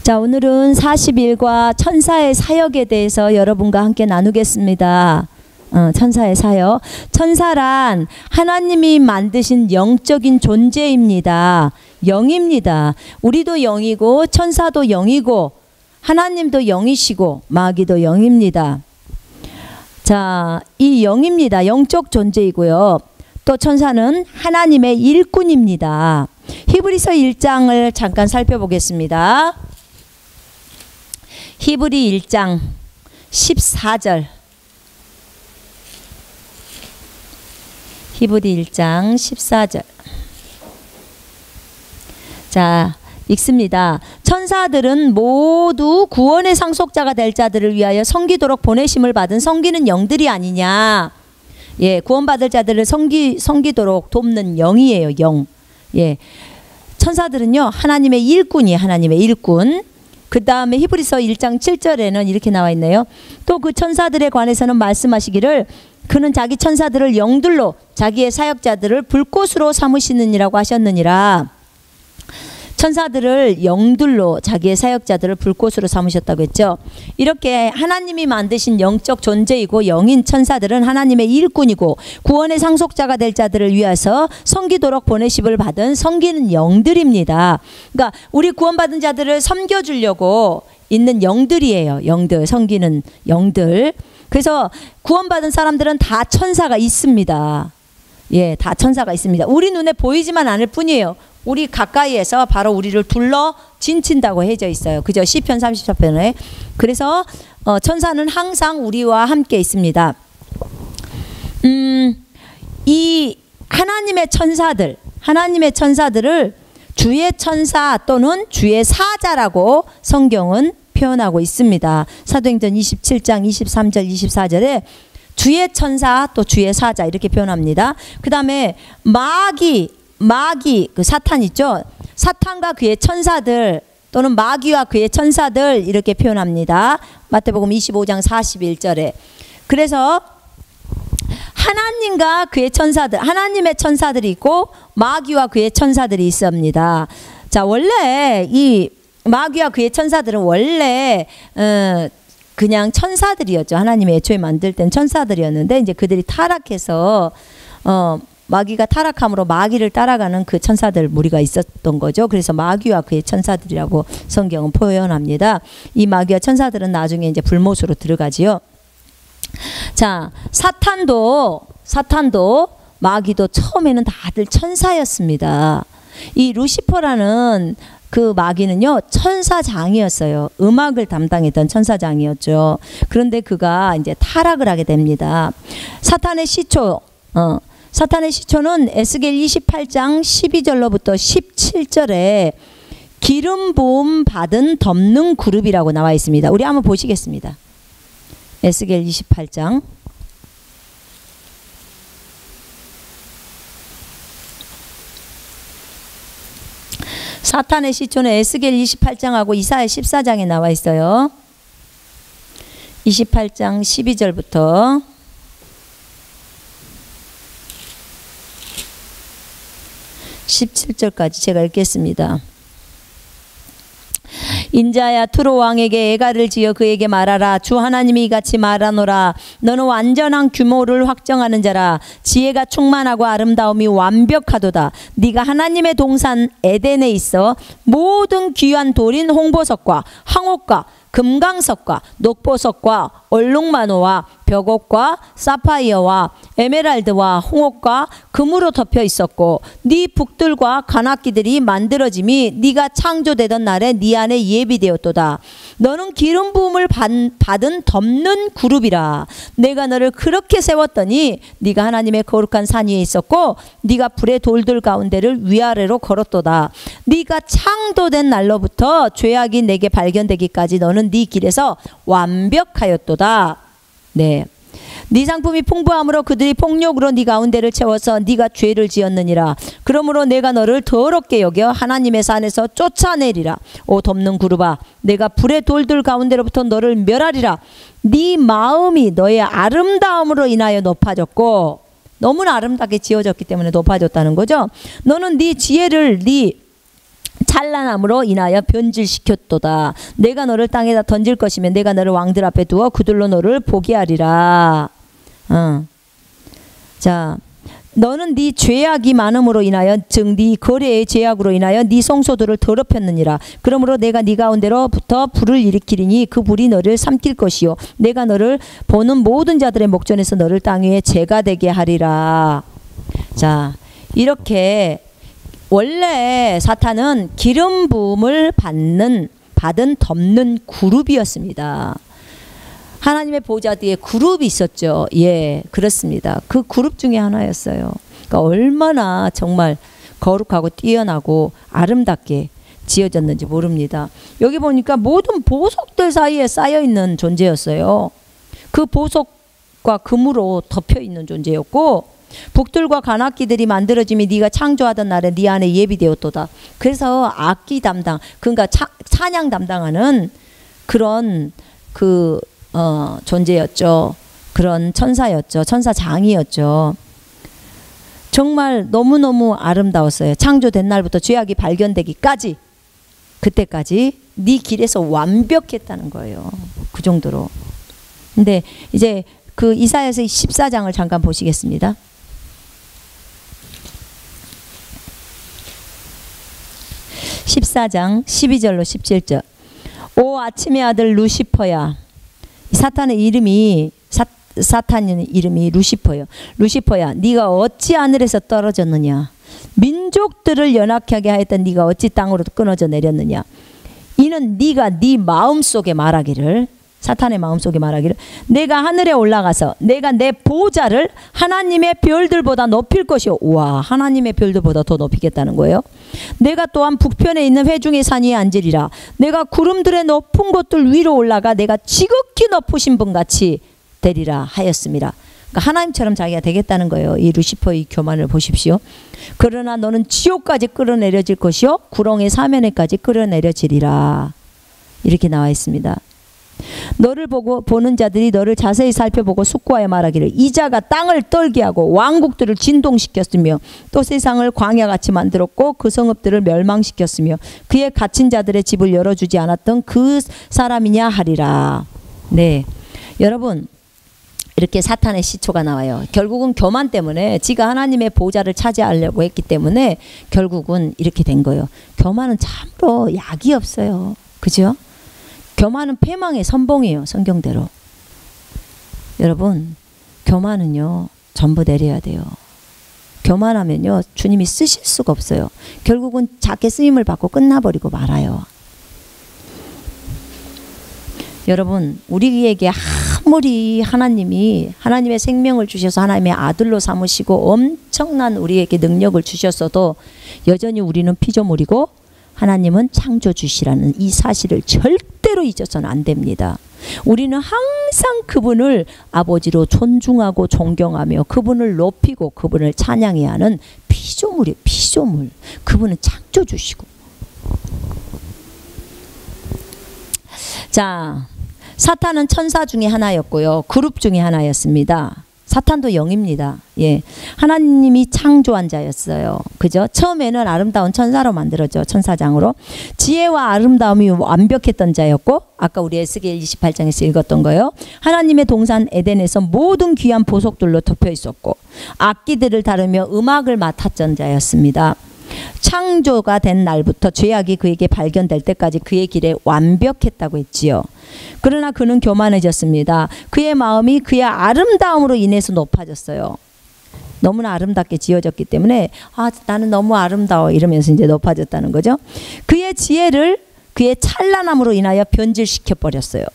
자, 오늘은 40일과 천사의 사역에 대해서 여러분과 함께 나누겠습니다. 천사의 사역. 천사란 하나님이 만드신 영적인 존재입니다. 영입니다. 우리도 영이고 천사도 영이고 하나님도 영이시고 마귀도 영입니다. 자, 이 영입니다. 영적 존재이고요. 또 천사는 하나님의 일꾼입니다. 히브리서 1장을 잠깐 살펴보겠습니다. 히브리 1장 14절. 히브리 1장 14절. 자, 읽습니다. 천사들은 모두 구원의 상속자가 될 자들을 위하여 섬기도록 보내심을 받은 섬기는 영들이 아니냐. 예, 구원받을 자들을 섬기도록 돕는 영이에요. 영. 예, 천사들은요 하나님의 일꾼이에요. 하나님의 일꾼. 그 다음에 히브리서 1장 7절에는 이렇게 나와 있네요. 또 그 천사들에 관해서는 말씀하시기를 그는 자기 천사들을 영들로 자기의 사역자들을 불꽃으로 삼으시느니라고 하셨느니라. 천사들을 영들로 자기의 사역자들을 불꽃으로 삼으셨다고 했죠. 이렇게 하나님이 만드신 영적 존재이고 영인 천사들은 하나님의 일꾼이고 구원의 상속자가 될 자들을 위해서 섬기도록 보내심을 받은 섬기는 영들입니다. 그러니까 우리 구원받은 자들을 섬겨주려고 있는 영들이에요. 영들, 섬기는 영들. 그래서 구원받은 사람들은 다 천사가 있습니다. 예, 다 천사가 있습니다. 우리 눈에 보이지만 않을 뿐이에요. 우리 가까이에서 바로 우리를 둘러 진친다고 해져 있어요. 그죠? 시편 34편에. 그래서 천사는 항상 우리와 함께 있습니다. 이 하나님의 천사들을 주의 천사 또는 주의 사자라고 성경은 표현하고 있습니다. 사도행전 27장 23절 24절에 주의 천사 또 주의 사자 이렇게 표현합니다. 그 다음에 마귀 그 사탄 있죠. 사탄과 그의 천사들 또는 마귀와 그의 천사들 이렇게 표현합니다. 마태복음 25장 41절에. 그래서 하나님과 그의 천사들, 하나님의 천사들이 있고 마귀와 그의 천사들이 있습니다. 자, 원래 이 마귀와 그의 천사들은 원래 그냥 천사들이었죠. 하나님이 애초에 만들 땐 천사들이었는데 이제 그들이 타락해서 마귀가 타락함으로 마귀를 따라가는 그 천사들 무리가 있었던 거죠. 그래서 마귀와 그의 천사들이라고 성경은 표현합니다. 이 마귀와 천사들은 나중에 이제 불못으로 들어가지요. 자, 사탄도 마귀도 처음에는 다들 천사였습니다. 이 루시퍼라는 그 마귀는요 천사장이었어요. 음악을 담당했던 천사장이었죠. 그런데 그가 이제 타락을 하게 됩니다. 사탄의 시초는 에스겔 28장 12절로부터 17절에 기름 부음 받은 덮는 그룹이라고 나와 있습니다. 우리 한번 보시겠습니다. 에스겔 28장. 사탄의 시초는 에스겔 28장하고 이사야 14장에 나와 있어요. 28장 12절부터 17절까지 제가 읽겠습니다. 인자야 트로 왕에게 애가를 지어 그에게 말하라. 주 하나님이 이같이 말하노라. 너는 완전한 규모를 확정하는 자라. 지혜가 충만하고 아름다움이 완벽하도다. 네가 하나님의 동산 에덴에 있어 모든 귀한 돌인 홍보석과 황옥과 금강석과 녹보석과 얼룩마노와 벽옥과 사파이어와 에메랄드와 홍옥과 금으로 덮여 있었고 네 북들과 관악기들이 만들어짐이 네가 창조되던 날에 네 안에 예비되었도다. 너는 기름 부음을 받은 덮는 그룹이라. 내가 너를 그렇게 세웠더니 네가 하나님의 거룩한 산 위에 있었고 네가 불의 돌들 가운데를 위아래로 걸었도다. 네가 창조된 날로부터 죄악이 내게 발견되기까지 너는 네 길에서 완벽하였도다. 네. 네 상품이 풍부함으로 그들이 폭력으로 네 가운데를 채워서 네가 죄를 지었느니라. 그러므로 내가 너를 더럽게 여겨 하나님의 산에서 쫓아내리라. 오 덮는 그룹아, 내가 불의 돌들 가운데로부터 너를 멸하리라. 네 마음이 너의 아름다움으로 인하여 높아졌고, 너무나 아름답게 지어졌기 때문에 높아졌다는 거죠. 너는 네 지혜를 네 찬란함으로 인하여 변질시켰도다. 내가 너를 땅에다 던질 것이면 내가 너를 왕들 앞에 두어 그들로 너를 보게 하리라. 자, 너는 네 죄악이 많음으로 인하여 즉 네 거래의 죄악으로 인하여 네 성소들을 더럽혔느니라. 그러므로 내가 네 가운데로부터 불을 일으키리니 그 불이 너를 삼킬 것이요 내가 너를 보는 모든 자들의 목전에서 너를 땅 위에 재가 되게 하리라. 자, 이렇게 원래 사탄은 기름 부음을 받은 덮는 그룹이었습니다. 하나님의 보좌 뒤에 그룹이 있었죠. 예, 그렇습니다. 그 그룹 중에 하나였어요. 그러니까 얼마나 정말 거룩하고 뛰어나고 아름답게 지어졌는지 모릅니다. 여기 보니까 모든 보석들 사이에 쌓여 있는 존재였어요. 그 보석과 금으로 덮여 있는 존재였고, 북들과 관악기들이 만들어짐이 네가 창조하던 날에 네 안에 예비되었도다. 그래서 악기 담당, 그러니까 찬양 담당하는 그런 존재였죠. 그런 천사였죠. 천사장이었죠. 정말 너무너무 아름다웠어요. 창조된 날부터 죄악이 발견되기까지, 그때까지 네 길에서 완벽했다는 거예요. 그 정도로. 근데 이제 그 이사야서 14장을 잠깐 보시겠습니다. 14장 12절로 17절. 오 아침의 아들 루시퍼야. 사탄의 이름이 사탄의 이름이 루시퍼요. 루시퍼야, 네가 어찌 하늘에서 떨어졌느냐? 민족들을 연약하게 하였던 네가 어찌 땅으로 끊어져 내렸느냐? 이는 네가 네 마음속에 말하기를, 사탄의 마음속에 말하기를, 내가 하늘에 올라가서 내가 내 보좌를 하나님의 별들보다 높일 것이요. 와, 하나님의 별들보다 더 높이겠다는 거예요. 내가 또한 북편에 있는 회중의 산 위에 앉으리라. 내가 구름들의 높은 곳들 위로 올라가 내가 지극히 높으신 분같이 되리라 하였습니다. 그러니까 하나님처럼 자기가 되겠다는 거예요. 이 루시퍼의 교만을 보십시오. 그러나 너는 지옥까지 끌어내려질 것이요 구렁의 사면에까지 끌어내려지리라. 이렇게 나와 있습니다. 너를 보는 자들이 너를 자세히 살펴보고 숙고하여 말하기를, 이 자가 땅을 떨게 하고 왕국들을 진동시켰으며 또 세상을 광야같이 만들었고 그 성읍들을 멸망시켰으며 그의 갇힌 자들의 집을 열어주지 않았던 그 사람이냐 하리라. 네, 여러분, 이렇게 사탄의 시초가 나와요. 결국은 교만 때문에, 지가 하나님의 보좌를 차지하려고 했기 때문에 결국은 이렇게 된 거예요. 교만은 참으로 약이 없어요. 그죠? 교만은 패망의 선봉이에요. 성경대로. 여러분, 교만은요 전부 내려야 돼요. 교만하면요 주님이 쓰실 수가 없어요. 결국은 작게 쓰임을 받고 끝나버리고 말아요. 여러분, 우리에게 아무리 하나님이 하나님의 생명을 주셔서 하나님의 아들로 삼으시고 엄청난 우리에게 능력을 주셨어도 여전히 우리는 피조물이고 하나님은 창조주시라는 이 사실을 절대로 잊어서는 안 됩니다. 우리는 항상 그분을 아버지로 존중하고 존경하며 그분을 높이고 그분을 찬양해야 하는 피조물이에요. 피조물. 그분은 창조주시고. 자, 사탄은 천사 중에 하나였고요. 그룹 중에 하나였습니다. 사탄도 영입니다. 예, 하나님이 창조한 자였어요. 그죠? 처음에는 아름다운 천사로 만들어져, 천사장으로. 지혜와 아름다움이 완벽했던 자였고, 아까 우리 에스겔 28장에서 읽었던 거예요. 하나님의 동산 에덴에서 모든 귀한 보석들로 덮여 있었고 악기들을 다루며 음악을 맡았던 자였습니다. 창조가 된 날부터 죄악이 그에게 발견될 때까지 그의 길에 완벽했다고 했지요. 그러나 그는 교만해졌습니다. 그의 마음이 그의 아름다움으로 인해서 높아졌어요. 너무나 아름답게 지어졌기 때문에 나는 너무 아름다워 이러면서 이제 높아졌다는 거죠. 그의 지혜를 그의 찬란함으로 인하여 변질시켜 버렸어요.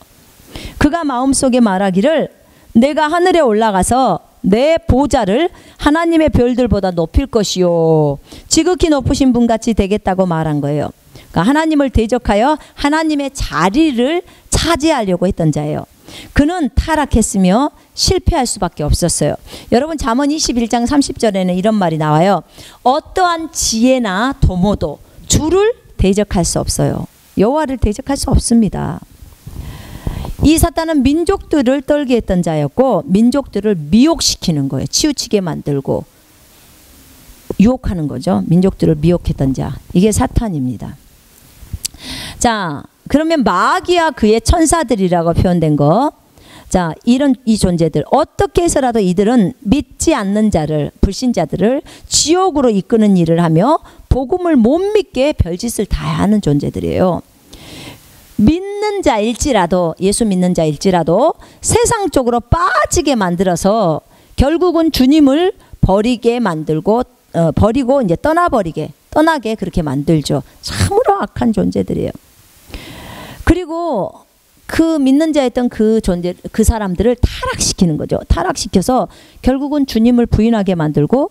그가 마음속에 말하기를, 내가 하늘에 올라가서 내 보좌를 하나님의 별들보다 높일 것이요 지극히 높으신 분같이 되겠다고 말한 거예요. 그러니까 하나님을 대적하여 하나님의 자리를 차지하려고 했던 자예요. 그는 타락했으며 실패할 수밖에 없었어요. 여러분, 잠언 21장 30절에는 이런 말이 나와요. 어떠한 지혜나 도모도 주를 대적할 수 없어요. 여호와를 대적할 수 없습니다. 이 사탄은 민족들을 떨게 했던 자였고 민족들을 미혹시키는 거예요. 치우치게 만들고 유혹하는 거죠. 민족들을 미혹했던 자. 이게 사탄입니다. 자, 그러면 마귀와 그의 천사들이라고 표현된 거. 자, 이 존재들 어떻게 해서라도 이들은 믿지 않는 자를, 불신자들을 지옥으로 이끄는 일을 하며 복음을 못 믿게 별짓을 다 하는 존재들이에요. 믿는 자일지라도, 예수 믿는 자일지라도 세상 쪽으로 빠지게 만들어서 결국은 주님을 버리게 만들고 버리고 이제 떠나게 그렇게 만들죠. 참으로 악한 존재들이에요. 그리고 그 믿는 자였던 그 존재, 그 사람들을 타락시키는 거죠. 타락시켜서 결국은 주님을 부인하게 만들고,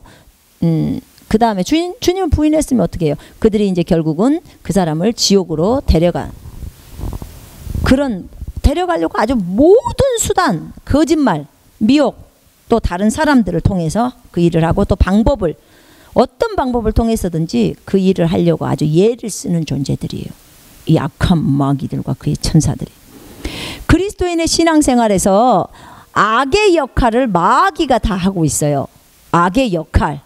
그 다음에 주님을 부인했으면 어떻게 해요? 그들이 이제 결국은 그 사람을 지옥으로 데려가려고 아주 모든 수단, 거짓말, 미혹, 또 다른 사람들을 통해서 그 일을 하고, 또 어떤 방법을 통해서든지 그 일을 하려고 아주 예를 쓰는 존재들이에요. 이 악한 마귀들과 그의 천사들이. 그리스도인의 신앙생활에서 악의 역할을 마귀가 다 하고 있어요. 악의 역할.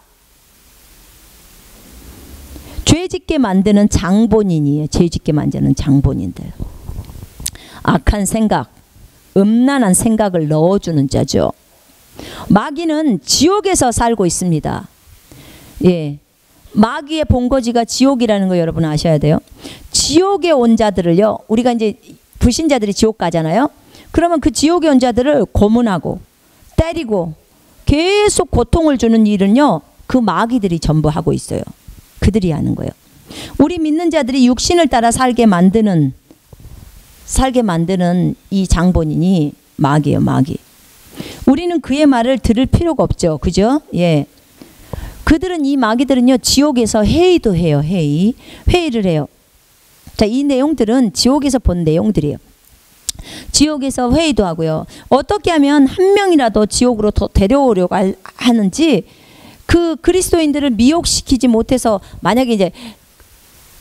죄짓게 만드는 장본인이에요. 죄짓게 만드는 장본인들. 악한 생각, 음란한 생각을 넣어주는 자죠. 마귀는 지옥에서 살고 있습니다. 예, 마귀의 본거지가 지옥이라는 거 여러분 아셔야 돼요. 지옥에 온 자들을요, 우리가 이제 불신자들이 지옥 가잖아요. 그러면 그 지옥에 온 자들을 고문하고 때리고 계속 고통을 주는 일은요, 그 마귀들이 전부 하고 있어요. 그들이 하는 거예요. 우리 믿는 자들이 육신을 따라 살게 만드는 이 장본인이 마귀예요. 마귀. 우리는 그의 말을 들을 필요가 없죠. 그죠? 예. 이 마귀들은요, 지옥에서 회의도 해요. 회의를 해요. 자, 이 내용들은 지옥에서 본 내용들이에요. 지옥에서 회의도 하고요. 어떻게 하면 한 명이라도 지옥으로 더 데려오려고 하는지, 그 그리스도인들을 미혹시키지 못해서, 만약에 이제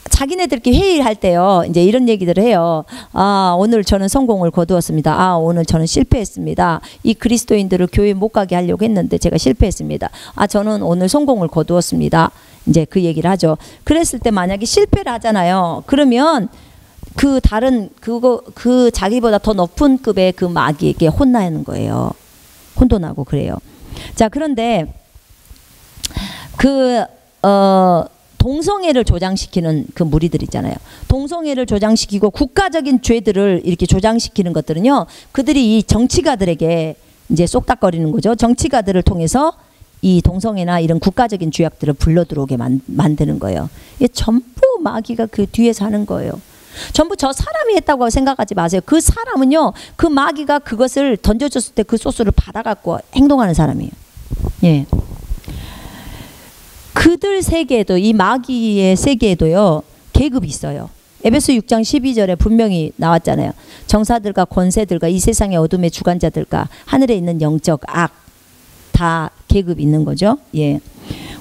자기네들끼리 회의를 할 때요, 이제 이런 얘기들을 해요. 아, 오늘 저는 성공을 거두었습니다. 아, 오늘 저는 실패했습니다. 이 그리스도인들을 교회 못 가게 하려고 했는데 제가 실패했습니다. 아, 저는 오늘 성공을 거두었습니다. 이제 그 얘기를 하죠. 그랬을 때 만약에 실패를 하잖아요. 그러면 그 자기보다 더 높은 급의 그 마귀에게 혼나는 거예요. 혼도 나고 그래요. 자, 그런데 동성애를 조장시키는 그 무리들 있잖아요. 동성애를 조장시키고 국가적인 죄들을 이렇게 조장시키는 것들은요, 그들이 이 정치가들에게 이제 쏙닥거리는 거죠. 정치가들을 통해서 이 동성애나 이런 국가적인 죄악들을 불러 들어오게 만드는 거예요. 이게 전부 마귀가 그 뒤에서 하는 거예요. 전부 저 사람이 했다고 생각하지 마세요. 그 사람은요, 그 마귀가 그것을 던져줬을 때 그 소스를 받아갖고 행동하는 사람이에요. 예. 그들 세계에도, 이 마귀의 세계에도요, 계급이 있어요. 에베소 6장 12절에 분명히 나왔잖아요. 정사들과 권세들과 이 세상의 어둠의 주관자들과 하늘에 있는 영적 악, 다 계급이 있는 거죠. 예.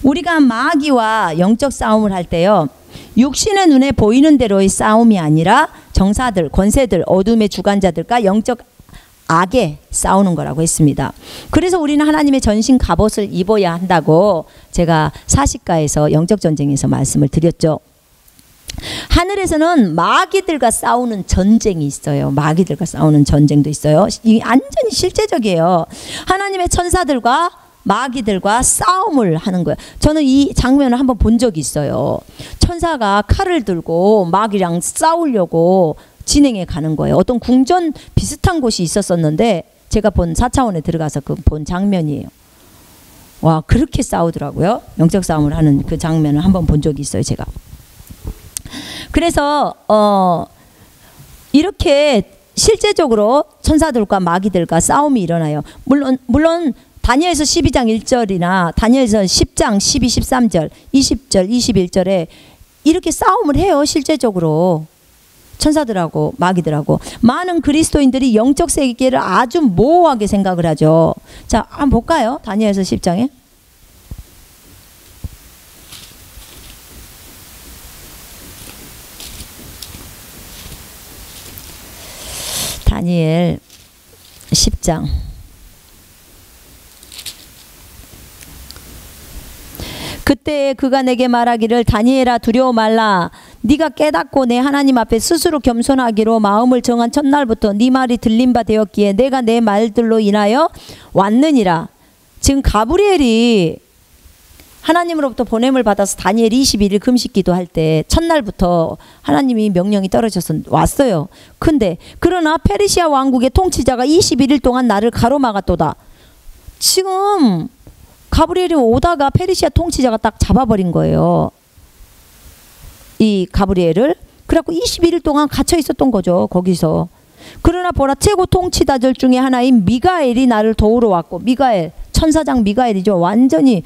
우리가 마귀와 영적 싸움을 할 때요, 육신의 눈에 보이는 대로의 싸움이 아니라 정사들, 권세들, 어둠의 주관자들과 영적 악에 싸우는 거라고 했습니다. 그래서 우리는 하나님의 전신 갑옷을 입어야 한다고 제가 사시가에서 영적 전쟁에서 말씀을 드렸죠. 하늘에서는 마귀들과 싸우는 전쟁이 있어요. 마귀들과 싸우는 전쟁도 있어요. 이게 완전히 실제적이에요. 하나님의 천사들과 마귀들과 싸움을 하는 거예요. 저는 이 장면을 한번 본 적이 있어요. 천사가 칼을 들고 마귀랑 싸우려고 진행해 가는 거예요. 어떤 궁전 비슷한 곳이 있었었는데 제가 본 4차원에 들어가서 본 장면이에요. 와, 그렇게 싸우더라고요. 영적 싸움을 하는 그 장면을 한번 본 적이 있어요, 제가. 그래서 이렇게 실제적으로 천사들과 마귀들과 싸움이 일어나요. 물론 다니엘서 12장 1절이나 다니엘서 10장 12, 13절, 20절, 21절에 이렇게 싸움을 해요. 실제적으로. 천사들하고 마귀들하고. 많은 그리스도인들이 영적 세계를 아주 모호하게 생각을 하죠. 자, 한번 볼까요? 다니엘서 10장에. 다니엘 10장. 그때 그가 내게 말하기를 다니엘아 두려워 말라. 네가 깨닫고 내 하나님 앞에 스스로 겸손하기로 마음을 정한 첫날부터 네 말이 들린 바 되었기에 내가 내 말들로 인하여 왔느니라. 지금 가브리엘이 하나님으로부터 보냄을 받아서 다니엘 21일 금식 기도할 때 첫날부터 하나님이 명령이 떨어져서 왔어요. 근데 그러나 페르시아 왕국의 통치자가 21일 동안 나를 가로막았도다. 지금 가브리엘이 오다가 페르시아 통치자가 딱 잡아버린 거예요. 이 가브리엘을. 그래갖고 21일 동안 갇혀 있었던 거죠. 거기서. 그러나 보라 최고 통치자들 중에 하나인 미가엘이 나를 도우러 왔고, 미가엘 천사장 미가엘이죠. 완전히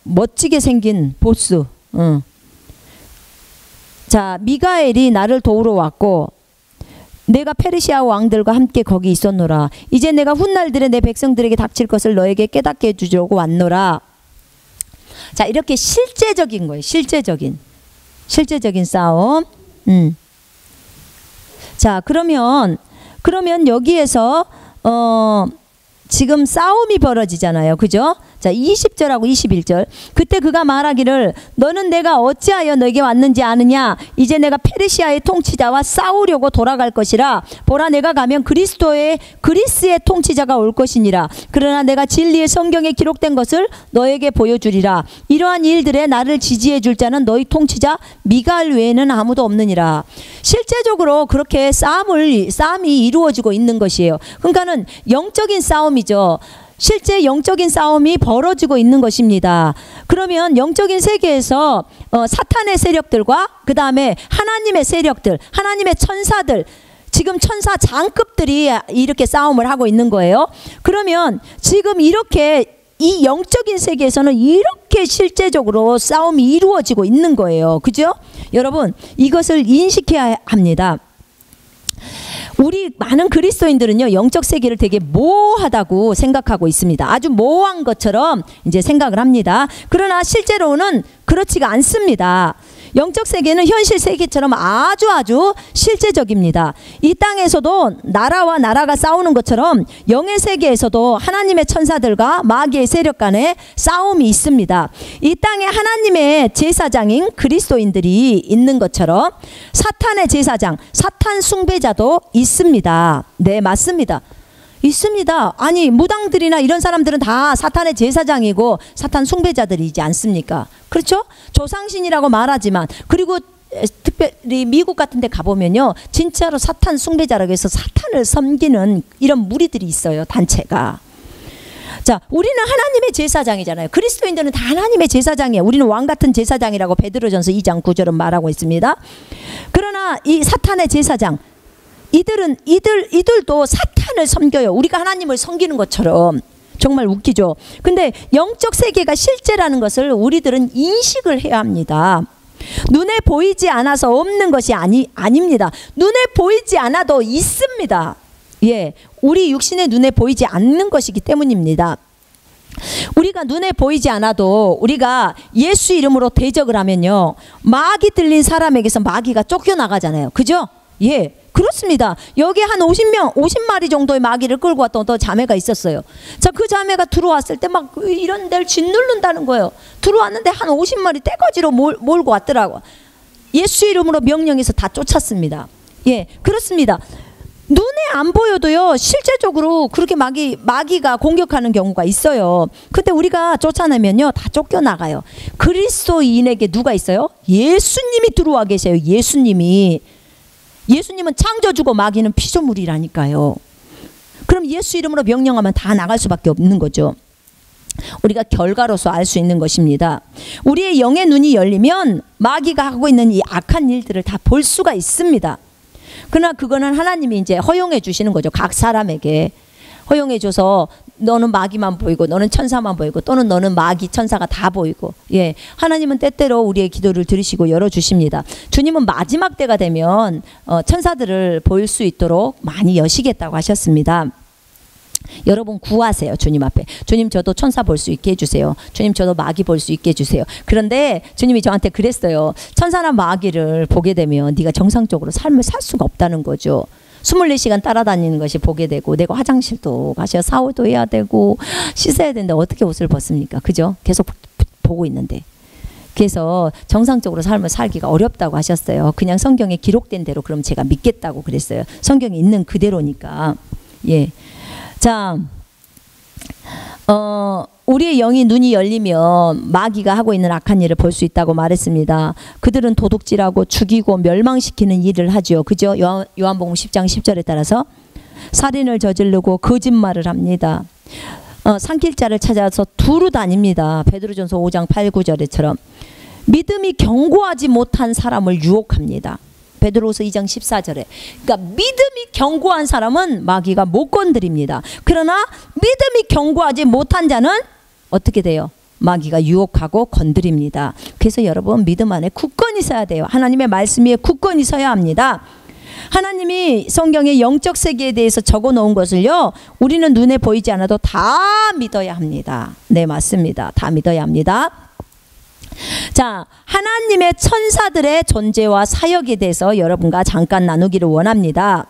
멋지게 생긴 보스. 자, 미가엘이 나를 도우러 왔고 내가 페르시아 왕들과 함께 거기 있었노라. 이제 내가 훗날들에 내 백성들에게 닥칠 것을 너에게 깨닫게 해주려고 왔노라. 자, 이렇게 실제적인 거예요. 실제적인 싸움. 자, 그러면 여기에서 지금 싸움이 벌어지잖아요. 그죠? 자, 20절하고 21절. 그때 그가 말하기를 너는 내가 어찌하여 너에게 왔는지 아느냐? 이제 내가 페르시아의 통치자와 싸우려고 돌아갈 것이라. 보라 내가 가면 그리스의 통치자가 올 것이니라. 그러나 내가 진리의 성경에 기록된 것을 너에게 보여주리라. 이러한 일들에 나를 지지해 줄 자는 너희 통치자 미가엘 외에는 아무도 없느니라. 실제적으로 그렇게 싸움이 이루어지고 있는 것이에요. 그러니까는 영적인 싸움이죠. 실제 영적인 싸움이 벌어지고 있는 것입니다. 그러면 영적인 세계에서 사탄의 세력들과 그 다음에 하나님의 세력들, 하나님의 천사들, 지금 천사 장급들이 이렇게 싸움을 하고 있는 거예요. 그러면 지금 이렇게 이 영적인 세계에서는 이렇게 실제적으로 싸움이 이루어지고 있는 거예요. 그죠? 여러분, 이것을 인식해야 합니다. 우리 많은 그리스도인들은요, 영적 세계를 되게 모호하다고 생각하고 있습니다. 아주 모호한 것처럼 이제 생각을 합니다. 그러나 실제로는 그렇지가 않습니다. 영적 세계는 현실 세계처럼 아주 실제적입니다. 이 땅에서도 나라와 나라가 싸우는 것처럼 영의 세계에서도 하나님의 천사들과 마귀의 세력 간의 싸움이 있습니다. 이 땅에 하나님의 제사장인 그리스도인들이 있는 것처럼 사탄의 제사장, 사탄 숭배자도 있습니다. 네, 맞습니다. 있습니다. 아니, 무당들이나 이런 사람들은 다 사탄의 제사장이고 사탄 숭배자들이지 않습니까? 그렇죠? 조상신이라고 말하지만, 그리고 특별히 미국 같은 데 가보면요, 진짜로 사탄 숭배자라고 해서 사탄을 섬기는 이런 무리들이 있어요. 단체가. 자, 우리는 하나님의 제사장이잖아요. 그리스도인들은 다 하나님의 제사장이에요. 우리는 왕같은 제사장이라고 베드로전서 2장 9절은 말하고 있습니다. 그러나 이 사탄의 제사장, 이들도 사탄을 섬겨요. 우리가 하나님을 섬기는 것처럼. 정말 웃기죠. 근데 영적 세계가 실제라는 것을 우리들은 인식을 해야 합니다. 눈에 보이지 않아서 없는 것이 아닙니다. 눈에 보이지 않아도 있습니다. 예, 우리 육신의 눈에 보이지 않는 것이기 때문입니다. 우리가 눈에 보이지 않아도 우리가 예수 이름으로 대적을 하면요, 마귀 들린 사람에게서 마귀가 쫓겨나가잖아요. 그죠? 예, 그렇습니다. 여기 한 50마리 정도의 마귀를 끌고 왔던 어떤 자매가 있었어요. 자, 그 자매가 들어왔을 때 막 이런 데를 짓누른다는 거예요. 들어왔는데 한 50마리 떼거지로 몰고 왔더라고. 예수 이름으로 명령해서 다 쫓았습니다. 예, 그렇습니다. 눈에 안 보여도요, 실제적으로 그렇게 마귀가 공격하는 경우가 있어요. 근데 우리가 쫓아내면요, 다 쫓겨나가요. 그리스도인에게 누가 있어요? 예수님이 들어와 계세요. 예수님은 창조주고 마귀는 피조물이라니까요. 그럼 예수 이름으로 명령하면 다 나갈 수밖에 없는 거죠. 우리가 결과로서 알 수 있는 것입니다. 우리의 영의 눈이 열리면 마귀가 하고 있는 이 악한 일들을 다 볼 수가 있습니다. 그러나 그거는 하나님이 이제 허용해 주시는 거죠. 각 사람에게 허용해 줘서 너는 마귀만 보이고 너는 천사만 보이고 또는 너는 마귀 천사가 다 보이고, 예, 하나님은 때때로 우리의 기도를 들으시고 열어주십니다. 주님은 마지막 때가 되면 천사들을 보일 수 있도록 많이 여시겠다고 하셨습니다. 여러분 구하세요. 주님 앞에. 주님, 저도 천사 볼 수 있게 해주세요. 주님, 저도 마귀 볼 수 있게 해주세요. 그런데 주님이 저한테 그랬어요. 천사나 마귀를 보게 되면 네가 정상적으로 삶을 살 수가 없다는 거죠. 24시간 따라다니는 것이 보게 되고, 내가 화장실도 가셔야 샤워도 해야 되고 씻어야 되는데 어떻게 옷을 벗습니까? 그죠? 계속 보고 있는데. 그래서 정상적으로 삶을 살기가 어렵다고 하셨어요. 그냥 성경에 기록된 대로 그럼 제가 믿겠다고 그랬어요. 성경에 있는 그대로니까. 예. 자, 우리의 영이 눈이 열리면 마귀가 하고 있는 악한 일을 볼 수 있다고 말했습니다. 그들은 도둑질하고 죽이고 멸망시키는 일을 하죠. 그죠? 요한복음 10장 10절에 따라서 살인을 저지르고 거짓말을 합니다. 산길자를 찾아서 두루 다닙니다. 베드로전서 5장 8, 9절에처럼 믿음이 견고하지 못한 사람을 유혹합니다. 베드로서 2장 14절에. 그러니까 믿음이 견고한 사람은 마귀가 못 건드립니다. 그러나 믿음이 견고하지 못한 자는 어떻게 돼요? 마귀가 유혹하고 건드립니다. 그래서 여러분 믿음 안에 굳건히 서야 돼요. 하나님의 말씀 위에 굳건히 서야 합니다. 하나님이 성경의 영적 세계에 대해서 적어 놓은 것을요, 우리는 눈에 보이지 않아도 다 믿어야 합니다. 네, 맞습니다. 다 믿어야 합니다. 자, 하나님의 천사들의 존재와 사역에 대해서 여러분과 잠깐 나누기를 원합니다.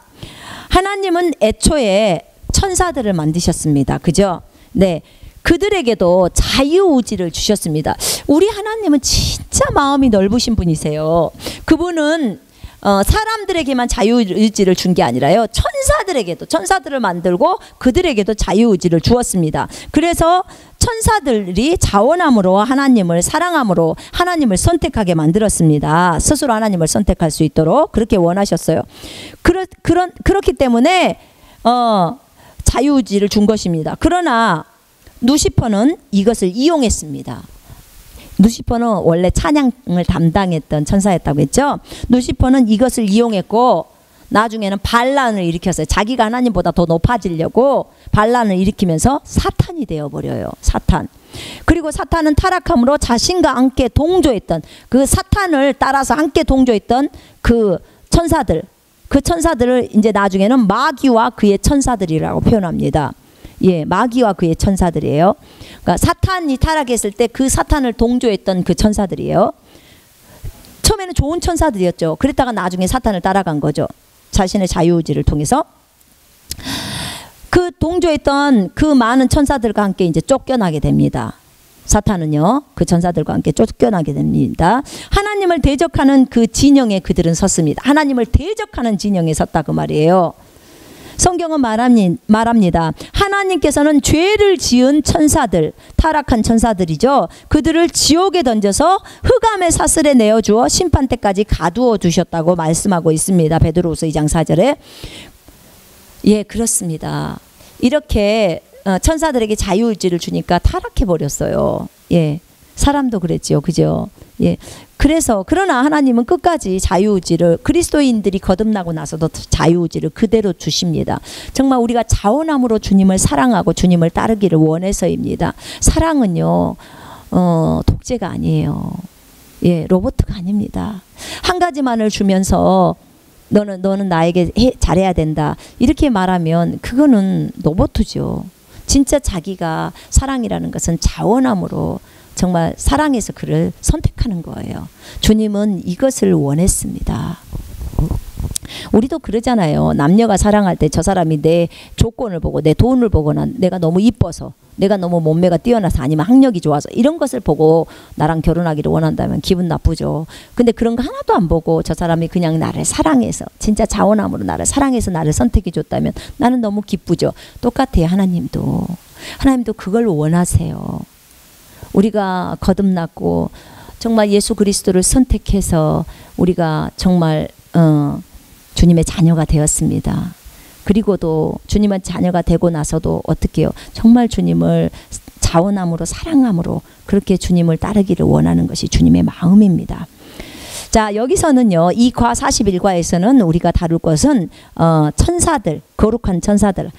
하나님은 애초에 천사들을 만드셨습니다. 그죠? 네. 그들에게도 자유의지를 주셨습니다. 우리 하나님은 진짜 마음이 넓으신 분이세요. 그분은 사람들에게만 자유의지를 준 게 아니라요, 천사들에게도, 천사들을 만들고 그들에게도 자유의지를 주었습니다. 그래서 천사들이 자원함으로 하나님을 사랑함으로 하나님을 선택하게 만들었습니다. 스스로 하나님을 선택할 수 있도록 그렇게 원하셨어요. 그렇기 때문에 자유의지를 준 것입니다. 그러나 누시퍼는 이것을 이용했습니다. 누시퍼는 원래 찬양을 담당했던 천사였다고 했죠. 누시퍼는 이것을 이용했고 나중에는 반란을 일으켰어요. 자기가 하나님보다 더 높아지려고 반란을 일으키면서 사탄이 되어버려요. 사탄. 그리고 사탄은 타락함으로 자신과 함께 동조했던, 그 사탄을 따라서 함께 동조했던 그 천사들을 이제 나중에는 마귀와 그의 천사들이라고 표현합니다. 예, 마귀와 그의 천사들이에요. 그러니까 사탄이 타락했을 때 그 사탄을 동조했던 그 천사들이에요. 처음에는 좋은 천사들이었죠. 그랬다가 나중에 사탄을 따라간 거죠. 자신의 자유의지를 통해서. 그 동조했던 그 많은 천사들과 함께 이제 쫓겨나게 됩니다. 사탄은요, 그 천사들과 함께 쫓겨나게 됩니다. 하나님을 대적하는 그 진영에 그들은 섰습니다. 하나님을 대적하는 진영에 섰다 그 말이에요. 성경은 말합니다. 하나님께서는 죄를 지은 천사들, 타락한 천사들이죠. 그들을 지옥에 던져서 흑암의 사슬에 내어주어 심판 때까지 가두어 두셨다고 말씀하고 있습니다. 베드로후서 2장 4절에. 예, 그렇습니다. 이렇게 천사들에게 자유의지를 주니까 타락해 버렸어요. 예, 사람도 그랬죠, 그죠? 예. 그래서 그러나 하나님은 끝까지 자유의지를, 그리스도인들이 거듭나고 나서도 자유의지를 그대로 주십니다. 정말 우리가 자원함으로 주님을 사랑하고 주님을 따르기를 원해서입니다. 사랑은요, 독재가 아니에요. 예, 로봇가 아닙니다. 한 가지만을 주면서 너는 나에게 잘해야 된다, 이렇게 말하면 그거는 로봇이죠. 진짜 자기가 사랑이라는 것은 자원함으로 정말 사랑해서 그를 선택하는 거예요. 주님은 이것을 원했습니다. 우리도 그러잖아요. 남녀가 사랑할 때 저 사람이 내 조건을 보고, 내 돈을 보거나 내가 너무 이뻐서, 내가 너무 몸매가 뛰어나서, 아니면 학력이 좋아서, 이런 것을 보고 나랑 결혼하기를 원한다면 기분 나쁘죠. 근데 그런 거 하나도 안 보고 저 사람이 그냥 나를 사랑해서, 진짜 자원함으로 나를 사랑해서 나를 선택해 줬다면 나는 너무 기쁘죠. 똑같아요. 하나님도 그걸 원하세요. 우리가 거듭났고 정말 예수 그리스도를 선택해서 우리가 정말 주님의 자녀가 되었습니다. 그리고도 주님의 자녀가 되고 나서도 어떻게 해요? 정말 주님을 자원함으로 사랑함으로 그렇게 주님을 따르기를 원하는 것이 주님의 마음입니다. 자, 여기서는요, 이 과 41과에서는 우리가 다룰 것은 천사들, 거룩한 천사들,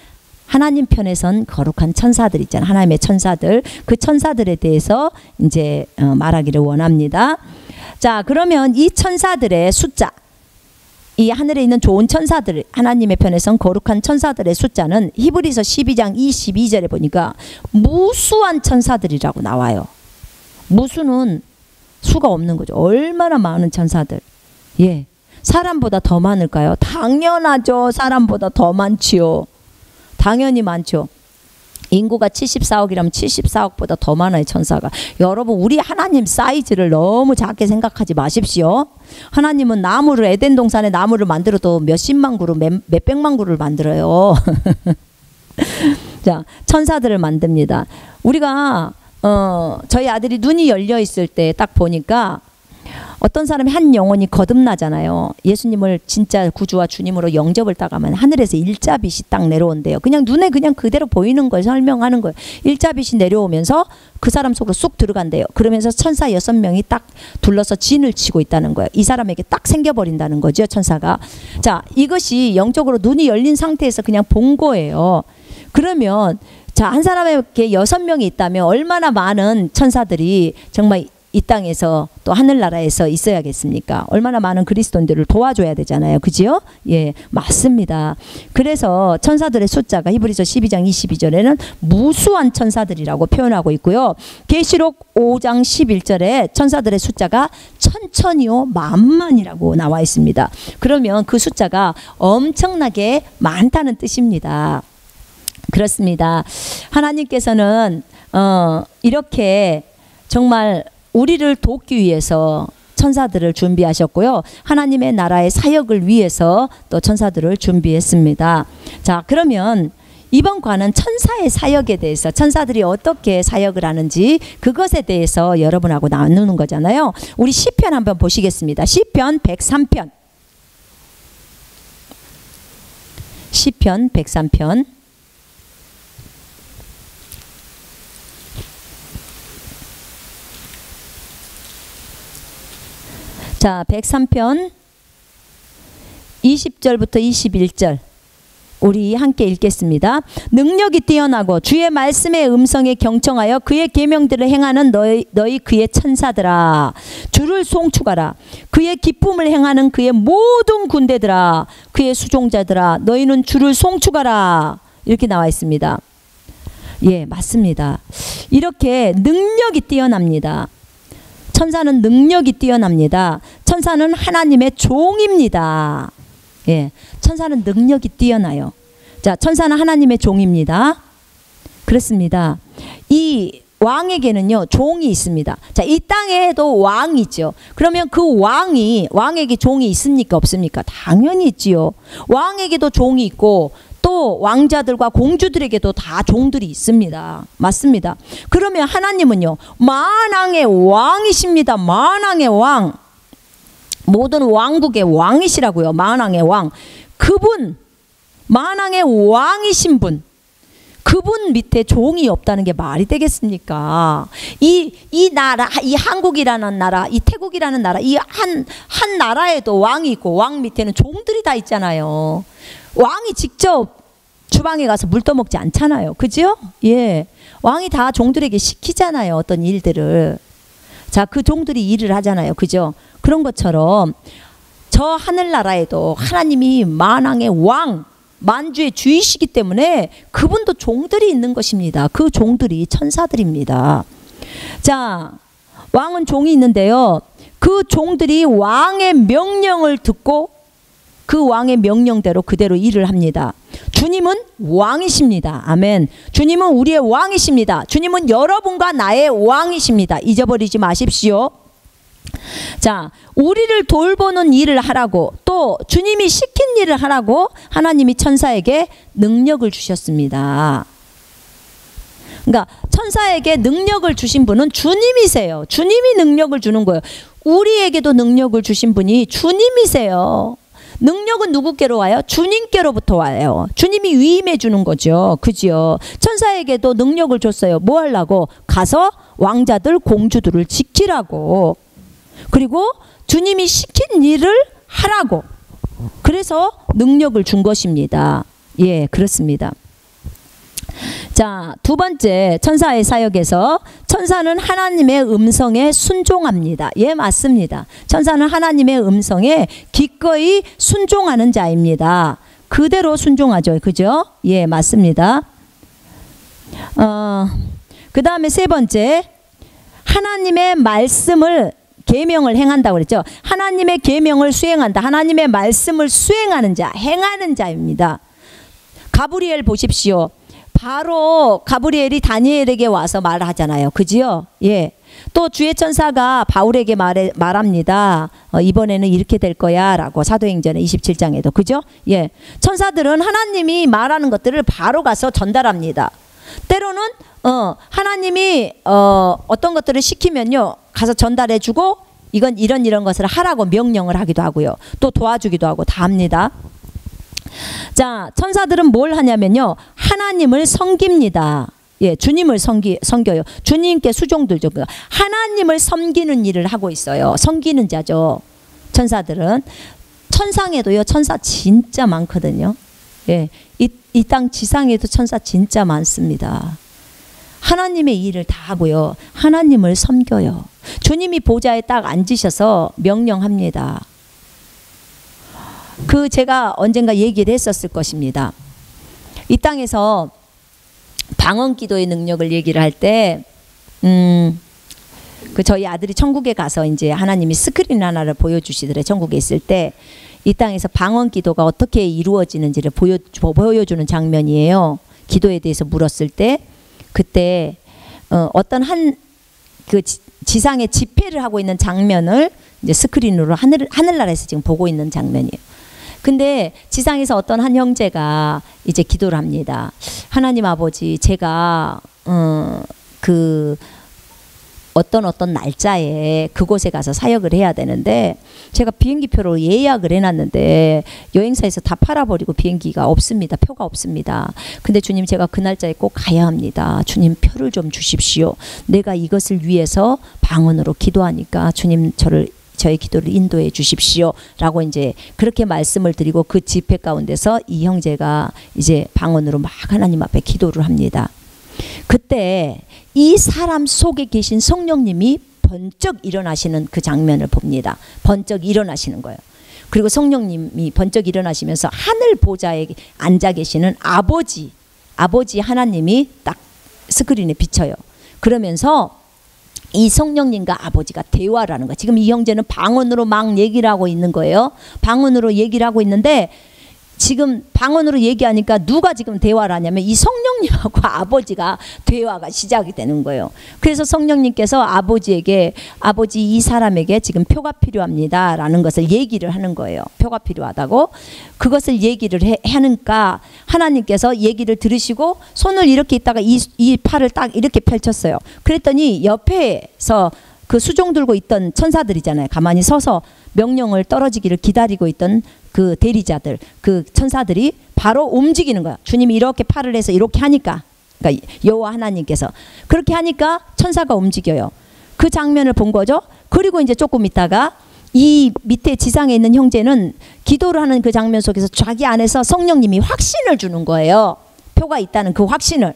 하나님 편에선 거룩한 천사들 있잖아요. 하나님의 천사들, 그 천사들에 대해서 이제 말하기를 원합니다. 자, 그러면 이 천사들의 숫자, 이 하늘에 있는 좋은 천사들, 하나님의 편에선 거룩한 천사들의 숫자는 히브리서 12장 22절에 보니까 무수한 천사들이라고 나와요. 무수는 수가 없는 거죠. 얼마나 많은 천사들. 예, 사람보다 더 많을까요? 당연하죠. 사람보다 더 많지요. 당연히 많죠. 인구가 74억이라면 74억보다 더 많아요, 천사가. 여러분, 우리 하나님 사이즈를 너무 작게 생각하지 마십시오. 하나님은 나무를, 에덴 동산에 나무를 만들어도 몇십만 그루, 몇백만 그루를 만들어요. 자, 천사들을 만듭니다. 우리가 저희 아들이 눈이 열려 있을 때 딱 보니까 어떤 사람이 한 영혼이 거듭나잖아요. 예수님을 진짜 구주와 주님으로 영접을 따가면 하늘에서 일자빛이 딱 내려온대요. 그냥 눈에 그냥 그대로 보이는 걸 설명하는 거예요. 일자빛이 내려오면서 그 사람 속으로 쑥 들어간대요. 그러면서 천사 6명이 딱 둘러서 진을 치고 있다는 거예요. 이 사람에게 딱 생겨버린다는 거죠, 천사가. 자, 이것이 영적으로 눈이 열린 상태에서 그냥 본 거예요. 그러면 자, 한 사람에게 6명이 있다면 얼마나 많은 천사들이 정말 이 땅에서 또 하늘나라에서 있어야겠습니까? 얼마나 많은 그리스도인들을 도와줘야 되잖아요. 그지요? 예, 맞습니다. 그래서 천사들의 숫자가 히브리서 12장 22절에는 무수한 천사들이라고 표현하고 있고요. 계시록 5장 11절에 천사들의 숫자가 천천히요 만만이라고 나와 있습니다. 그러면 그 숫자가 엄청나게 많다는 뜻입니다. 그렇습니다. 하나님께서는 이렇게 정말 우리를 돕기 위해서 천사들을 준비하셨고요. 하나님의 나라의 사역을 위해서 또 천사들을 준비했습니다. 자, 그러면 이번 과는 천사의 사역에 대해서, 천사들이 어떻게 사역을 하는지 그것에 대해서 여러분하고 나누는 거잖아요. 우리 시편 한번 보시겠습니다. 시편 103편. 시편 103편. 자, 103편 20절부터 21절 우리 함께 읽겠습니다. 능력이 뛰어나고 주의 말씀의 음성에 경청하여 그의 계명들을 행하는 너희 그의 천사들아, 주를 송축하라. 그의 기쁨을 행하는 그의 모든 군대들아, 그의 수종자들아, 너희는 주를 송축하라. 이렇게 나와 있습니다. 예, 맞습니다. 이렇게 능력이 뛰어납니다. 천사는 능력이 뛰어납니다. 천사는 하나님의 종입니다. 예, 천사는 능력이 뛰어나요. 자, 천사는 하나님의 종입니다. 그렇습니다. 이 왕에게는요, 종이 있습니다. 자, 이 땅에도 왕이 있죠. 그러면 그 왕에게 종이 있습니까? 없습니까? 당연히 있지요. 왕에게도 종이 있고 또 왕자들과 공주들에게도 다 종들이 있습니다. 맞습니다. 그러면 하나님은요, 만왕의 왕이십니다. 만왕의 왕. 모든 왕국의 왕이시라고요. 만왕의 왕. 그분, 만왕의 왕이신 분, 그분 밑에 종이 없다는 게 말이 되겠습니까? 이 나라, 이 한국이라는 나라, 이 태국이라는 나라, 이 한 나라에도 왕이 있고 왕 밑에는 종들이 다 있잖아요. 왕이 직접 주방에 가서 물 떠먹지 않잖아요. 그죠? 예. 왕이 다 종들에게 시키잖아요. 어떤 일들을. 자, 그 종들이 일을 하잖아요. 그죠? 그런 것처럼 저 하늘나라에도 하나님이 만왕의 왕, 만주의 주이시기 때문에 그분도 종들이 있는 것입니다. 그 종들이 천사들입니다. 자, 왕은 종이 있는데요. 그 종들이 왕의 명령을 듣고 그 왕의 명령대로 그대로 일을 합니다. 주님은 왕이십니다. 아멘. 주님은 우리의 왕이십니다. 주님은 여러분과 나의 왕이십니다. 잊어버리지 마십시오. 자, 우리를 돌보는 일을 하라고, 또 주님이 시킨 일을 하라고 하나님이 천사에게 능력을 주셨습니다. 그러니까 천사에게 능력을 주신 분은 주님이세요. 주님이 능력을 주는 거예요. 우리에게도 능력을 주신 분이 주님이세요. 능력은 누구께로 와요? 주님께로부터 와요. 주님이 위임해 주는 거죠. 그죠? 천사에게도 능력을 줬어요. 뭐 하려고? 가서 왕자들, 공주들을 지키라고. 그리고 주님이 시킨 일을 하라고. 그래서 능력을 준 것입니다. 예, 그렇습니다. 자, 두 번째, 천사의 사역에서 천사는 하나님의 음성에 순종합니다. 예, 맞습니다. 천사는 하나님의 음성에 기꺼이 순종하는 자입니다. 그대로 순종하죠. 그죠? 예, 맞습니다. 그 다음에 세 번째, 하나님의 말씀을 계명을 행한다고 그랬죠. 하나님의 계명을 수행한다. 하나님의 말씀을 수행하는 자, 행하는 자입니다. 가브리엘 보십시오. 바로 가브리엘이 다니엘에게 와서 말하잖아요. 그지요? 예. 또 주의 천사가 바울에게 말합니다. 이번에는 이렇게 될 거야 라고 사도행전의 27장에도. 그죠? 예. 천사들은 하나님이 말하는 것들을 바로 가서 전달합니다. 때로는 하나님이 어떤 것들을 시키면요 가서 전달해주고 이건 이런 것을 하라고 명령을 하기도 하고요. 또 도와주기도 하고 다 합니다. 자, 천사들은 뭘 하냐면요 하나님을 섬깁니다. 예, 주님을 섬겨요. 주님께 수종들죠. 하나님을 섬기는 일을 하고 있어요. 섬기는 자죠. 천사들은. 천상에도요 천사 진짜 많거든요. 예, 이 땅 지상에도 천사 진짜 많습니다. 하나님의 일을 다 하고요. 하나님을 섬겨요. 주님이 보좌에 딱 앉으셔서 명령합니다. 제가 언젠가 얘기를 했었을 것입니다. 이 땅에서 방언 기도의 능력을 얘기를 할 때, 저희 아들이 천국에 가서 이제 하나님이 스크린 하나를 보여주시더래. 천국에 있을 때 이 땅에서 방언 기도가 어떻게 이루어지는지를 보여주는 장면이에요. 기도에 대해서 물었을 때, 그때 어떤 지상에 집회를 하고 있는 장면을 이제 스크린으로 하늘나라에서 지금 보고 있는 장면이에요. 근데 지상에서 어떤 한 형제가 이제 기도를 합니다. 하나님 아버지, 제가 어떤 날짜에 그곳에 가서 사역을 해야 되는데 제가 비행기표로 예약을 해놨는데 여행사에서 다 팔아버리고 비행기가 없습니다. 표가 없습니다. 근데 주님 제가 그 날짜에 꼭 가야 합니다. 주님 표를 좀 주십시오. 내가 이것을 위해서 방언으로 기도하니까 주님 저의 기도를 인도해 주십시오 라고 이제 그렇게 말씀을 드리고 그 집회 가운데서 이 형제가 이제 방언으로 막 하나님 앞에 기도를 합니다. 그때 이 사람 속에 계신 성령님이 번쩍 일어나시는 그 장면을 봅니다. 번쩍 일어나시는 거예요. 그리고 성령님이 번쩍 일어나시면서 하늘 보좌에 앉아 계시는 아버지 하나님이 딱 스크린에 비쳐요. 그러면서 이 성령님과 아버지가 대화를 하는 거예요. 지금 이 형제는 방언으로 막 얘기를 하고 있는 거예요. 방언으로 얘기를 하고 있는데 지금 방언으로 얘기하니까 누가 지금 대화를 하냐면 이 성령님하고 아버지가 대화가 시작이 되는 거예요. 그래서 성령님께서 아버지에게 아버지 이 사람에게 지금 표가 필요합니다 라는 것을 얘기를 하는 거예요. 표가 필요하다고. 그것을 얘기를 하니까 하나님께서 얘기를 들으시고 손을 이렇게 있다가 이 팔을 딱 이렇게 펼쳤어요. 그랬더니 옆에서 그 수종 들고 있던 천사들이잖아요. 가만히 서서 명령을 떨어지기를 기다리고 있던 그 대리자들, 그 천사들이 바로 움직이는 거야. 주님이 이렇게 팔을 해서 이렇게 하니까, 그러니까 여호와 하나님께서 그렇게 하니까 천사가 움직여요. 그 장면을 본 거죠. 그리고 이제 조금 있다가 이 밑에 지상에 있는 형제는 기도를 하는 그 장면 속에서 자기 안에서 성령님이 확신을 주는 거예요. 표가 있다는 그 확신을.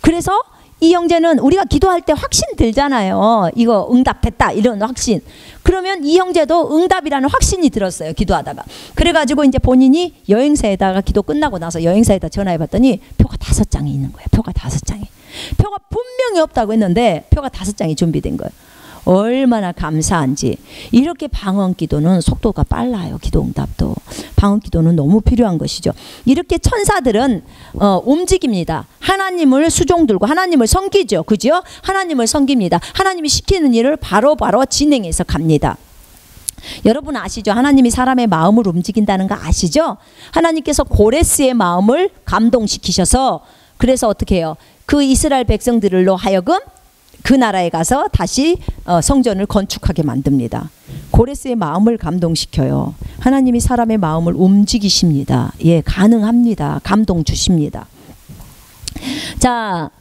그래서 이 형제는 우리가 기도할 때 확신 들잖아요. 이거 응답됐다 이런 확신. 그러면 이 형제도 응답이라는 확신이 들었어요. 기도하다가. 그래가지고 이제 본인이 여행사에다가 기도 끝나고 나서 여행사에다 전화해봤더니 표가 5장이 있는 거예요. 표가 5장이. 표가 분명히 없다고 했는데 표가 5장이 준비된 거예요. 얼마나 감사한지. 이렇게 방언 기도는 속도가 빨라요. 기도 응답도. 방언 기도는 너무 필요한 것이죠. 이렇게 천사들은 움직입니다. 하나님을 수종들고 하나님을 섬기죠. 그죠? 하나님을 섬깁니다. 하나님이 시키는 일을 바로바로 진행해서 갑니다. 여러분 아시죠? 하나님이 사람의 마음을 움직인다는 거 아시죠? 하나님께서 고레스의 마음을 감동시키셔서 그래서 어떻게 해요? 그 이스라엘 백성들로 하여금 그 나라에 가서 다시 성전을 건축하게 만듭니다. 고레스의 마음을 감동시켜요. 하나님이 사람의 마음을 움직이십니다. 예, 가능합니다. 감동 주십니다. 자,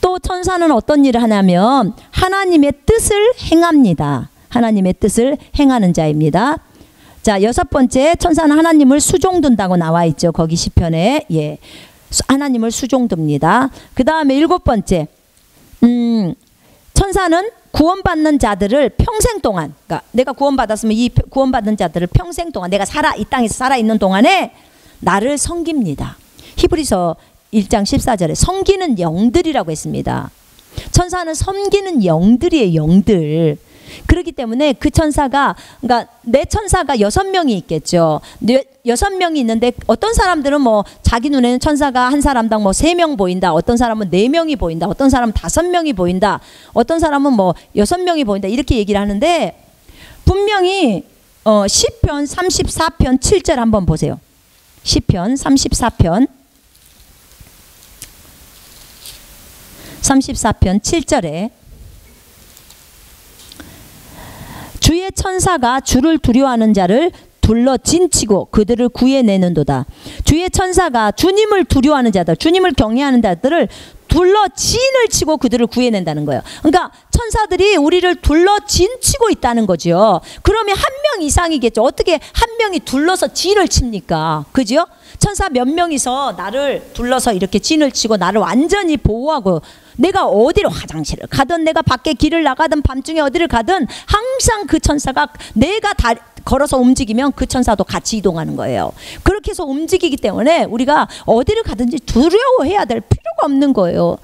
또 천사는 어떤 일을 하냐면 하나님의 뜻을 행합니다. 하나님의 뜻을 행하는 자입니다. 자, 6번째 천사는 하나님을 수종든다고 나와 있죠. 거기 시편에. 예, 하나님을 수종듭니다. 그 다음에 7번째 천사는 구원받는 자들을 평생 동안, 그러니까 내가 구원받았으면 이 구원받는 자들을 평생 동안 내가 이 땅에서 살아있는 동안에 나를 섬깁니다. 히브리서 1장 14절에 섬기는 영들이라고 했습니다. 천사는 섬기는 영들이에요. 영들. 그렇기 때문에 그 천사가, 그러니까 내 천사가 6명이 있겠죠. 6명이 있는데 어떤 사람들은 뭐 자기 눈에는 천사가 한 사람당 뭐 3명 보인다. 어떤 사람은 4명이 보인다. 어떤 사람은 5명이 보인다. 어떤 사람은 뭐 6명이 보인다. 이렇게 얘기를 하는데 분명히 시편 34편 7절 한번 보세요. 시편 34편 7절에 주의 천사가 주를 두려워하는 자를 둘러 진치고 그들을 구해내는도다. 주의 천사가 주님을 두려워하는 자들, 주님을 경외하는 자들을 둘러 진을 치고 그들을 구해낸다는 거예요. 그러니까 천사들이 우리를 둘러 진치고 있다는 거죠. 그러면 한 명 이상이겠죠. 어떻게 한 명이 둘러서 진을 칩니까? 그죠? 천사 몇 명이서 나를 둘러서 이렇게 진을 치고 나를 완전히 보호하고, 내가 어디로 화장실을 가든 내가 밖에 길을 나가든 밤중에 어디를 가든 항상 그 천사가, 내가 다 걸어서 움직이면 그 천사도 같이 이동하는 거예요. 그렇게 해서 움직이기 때문에 우리가 어디를 가든지 두려워해야 될 필요가 없는 거예요.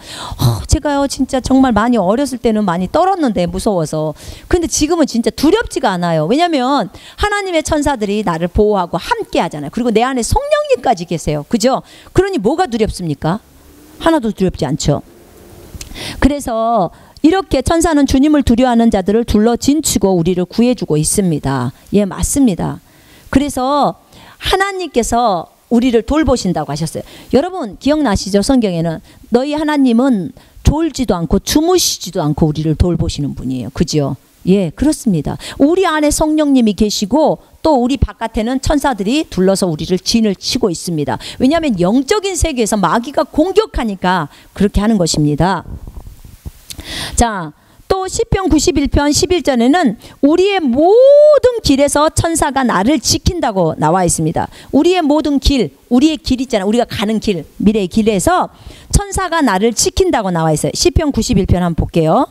제가요 진짜 정말 많이 어렸을 때는 많이 떨었는데 무서워서. 근데 지금은 진짜 두렵지가 않아요. 왜냐하면 하나님의 천사들이 나를 보호하고 함께 하잖아요. 그리고 내 안에 성령님까지 계세요. 그죠? 그러니 뭐가 두렵습니까? 하나도 두렵지 않죠. 그래서 이렇게 천사는 주님을 두려워하는 자들을 둘러 진치고 우리를 구해주고 있습니다. 예, 맞습니다. 그래서 하나님께서 우리를 돌보신다고 하셨어요. 여러분 기억나시죠? 성경에는 너희 하나님은 졸지도 않고 주무시지도 않고 우리를 돌보시는 분이에요. 그죠? 예, 그렇습니다. 우리 안에 성령님이 계시고 또 우리 바깥에는 천사들이 둘러서 우리를 진을 치고 있습니다. 왜냐하면 영적인 세계에서 마귀가 공격하니까 그렇게 하는 것입니다. 자, 또 시편 91편 11절에는 우리의 모든 길에서 천사가 나를 지킨다고 나와 있습니다. 우리의 모든 길, 우리의 길 있잖아요. 우리가 가는 길, 미래의 길에서 천사가 나를 지킨다고 나와 있어요. 시편 91편 한번 볼게요.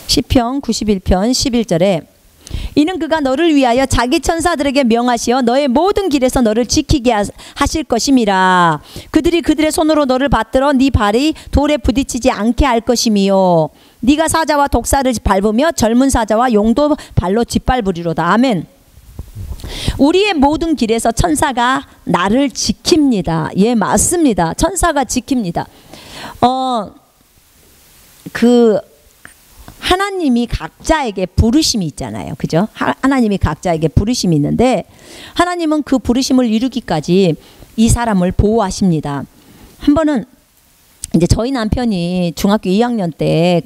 시편 91편 11절에 이는 그가 너를 위하여 자기 천사들에게 명하시어 너의 모든 길에서 너를 지키게 하실 것임이라. 그들이 그들의 손으로 너를 받들어 네 발이 돌에 부딪히지 않게 할 것이미요. 네가 사자와 독사를 밟으며 젊은 사자와 용도 발로 짓밟으리로다. 아멘. 우리의 모든 길에서 천사가 나를 지킵니다. 예, 맞습니다. 천사가 지킵니다. 하나님이 각자에게 부르심이 있잖아요. 그죠? 하나님이 각자에게 부르심이 있는데 하나님은 그 부르심을 이루기까지 이 사람을 보호하십니다. 한 번은 이제 저희 남편이 중학교 2학년 때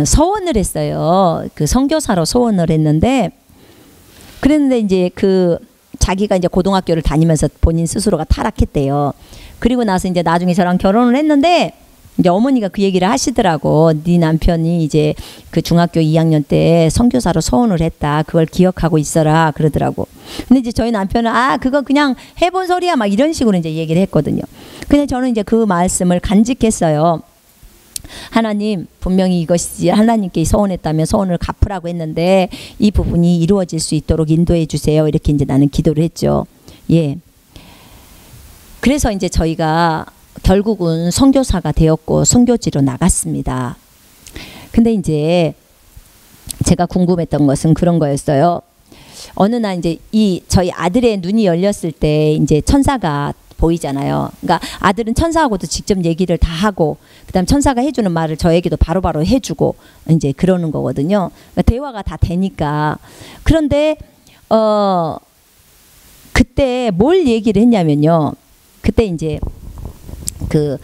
서원을 했어요. 그 선교사로 서원을 했는데, 그랬는데 이제 자기가 이제 고등학교를 다니면서 본인 스스로가 타락했대요. 그리고 나서 이제 나중에 저랑 결혼을 했는데 이제 어머니가 그 얘기를 하시더라고. 네 남편이 이제 그 중학교 2학년 때 선교사로 서원을 했다. 그걸 기억하고 있어라 그러더라고. 근데 이제 저희 남편은 그거 그냥 해본 소리야 막 이런 식으로 이제 얘기를 했거든요. 근데 저는 이제 그 말씀을 간직했어요. 하나님, 분명히 이것이 하나님께 서원했다면 서원을 갚으라고 했는데 이 부분이 이루어질 수 있도록 인도해 주세요. 이렇게 이제 나는 기도를 했죠. 예. 그래서 이제 저희가 결국은 선교사가 되었고 선교지로 나갔습니다. 근데 이제 제가 궁금했던 것은 그런 거였어요. 어느 날 이제 저희 아들의 눈이 열렸을 때 이제 천사가 보이잖아요. 그러니까 아들은 천사하고도 직접 얘기를 다 하고, 그다음 천사가 해주는 말을 저에게도 바로바로 해주고 이제 그러는 거거든요. 그러니까 대화가 다 되니까. 그런데 그때 뭘 얘기를 했냐면요. 그때 이제 그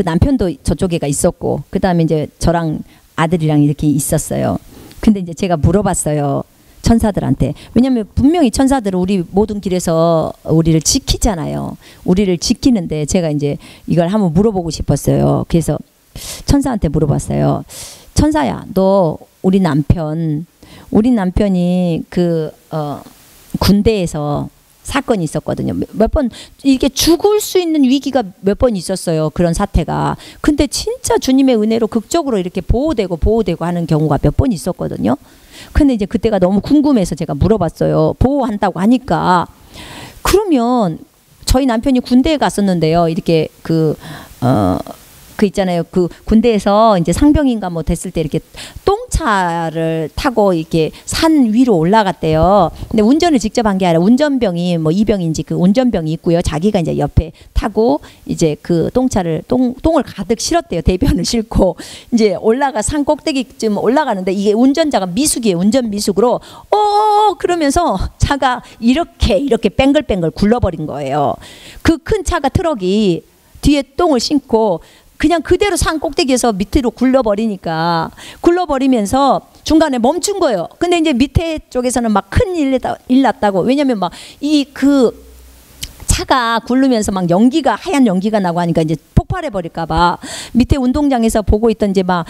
남편도 저쪽에가 있었고, 그 다음에 이제 저랑 아들이랑 이렇게 있었어요. 근데 이제 제가 물어봤어요. 천사들한테. 왜냐면 분명히 천사들은 우리 모든 길에서 우리를 지키잖아요. 우리를 지키는데 제가 이제 이걸 한번 물어보고 싶었어요. 그래서 천사한테 물어봤어요. 천사야, 너 우리 남편이 군대에서 사건이 있었거든요. 몇 번 이게 죽을 수 있는 위기가 몇 번 있었어요. 그런 사태가. 근데 진짜 주님의 은혜로 극적으로 이렇게 보호되고 하는 경우가 몇 번 있었거든요. 근데 이제 그때가 너무 궁금해서 제가 물어봤어요. 보호한다고 하니까. 그러면 저희 남편이 군대에 갔었는데요. 이렇게 그 있잖아요. 그 군대에서 이제 상병인가 뭐 됐을 때 이렇게 똥차를 타고 이렇게 산 위로 올라갔대요. 근데 운전을 직접 한 게 아니라 운전병이 뭐 이병인지 그 운전병이 있고요. 자기가 이제 옆에 타고 이제 그 똥차를 똥을 가득 실었대요. 대변을 싣고 이제 올라가 산 꼭대기쯤 올라가는데 이게 운전자가 미숙이에요. 운전 미숙으로 그러면서 차가 이렇게 뱅글뱅글 굴러버린 거예요. 그 큰 차가 트럭이 뒤에 똥을 싣고 그냥 그대로 산 꼭대기에서 밑으로 굴러버리니까 굴러버리면서 중간에 멈춘 거예요. 근데 이제 밑에 쪽에서는 막 큰 일 났다고. 왜냐면 막 그 차가 굴르면서 막 연기가 하얀 연기가 나고 하니까 이제 폭발해 버릴까봐 밑에 운동장에서 보고 있던 이제 막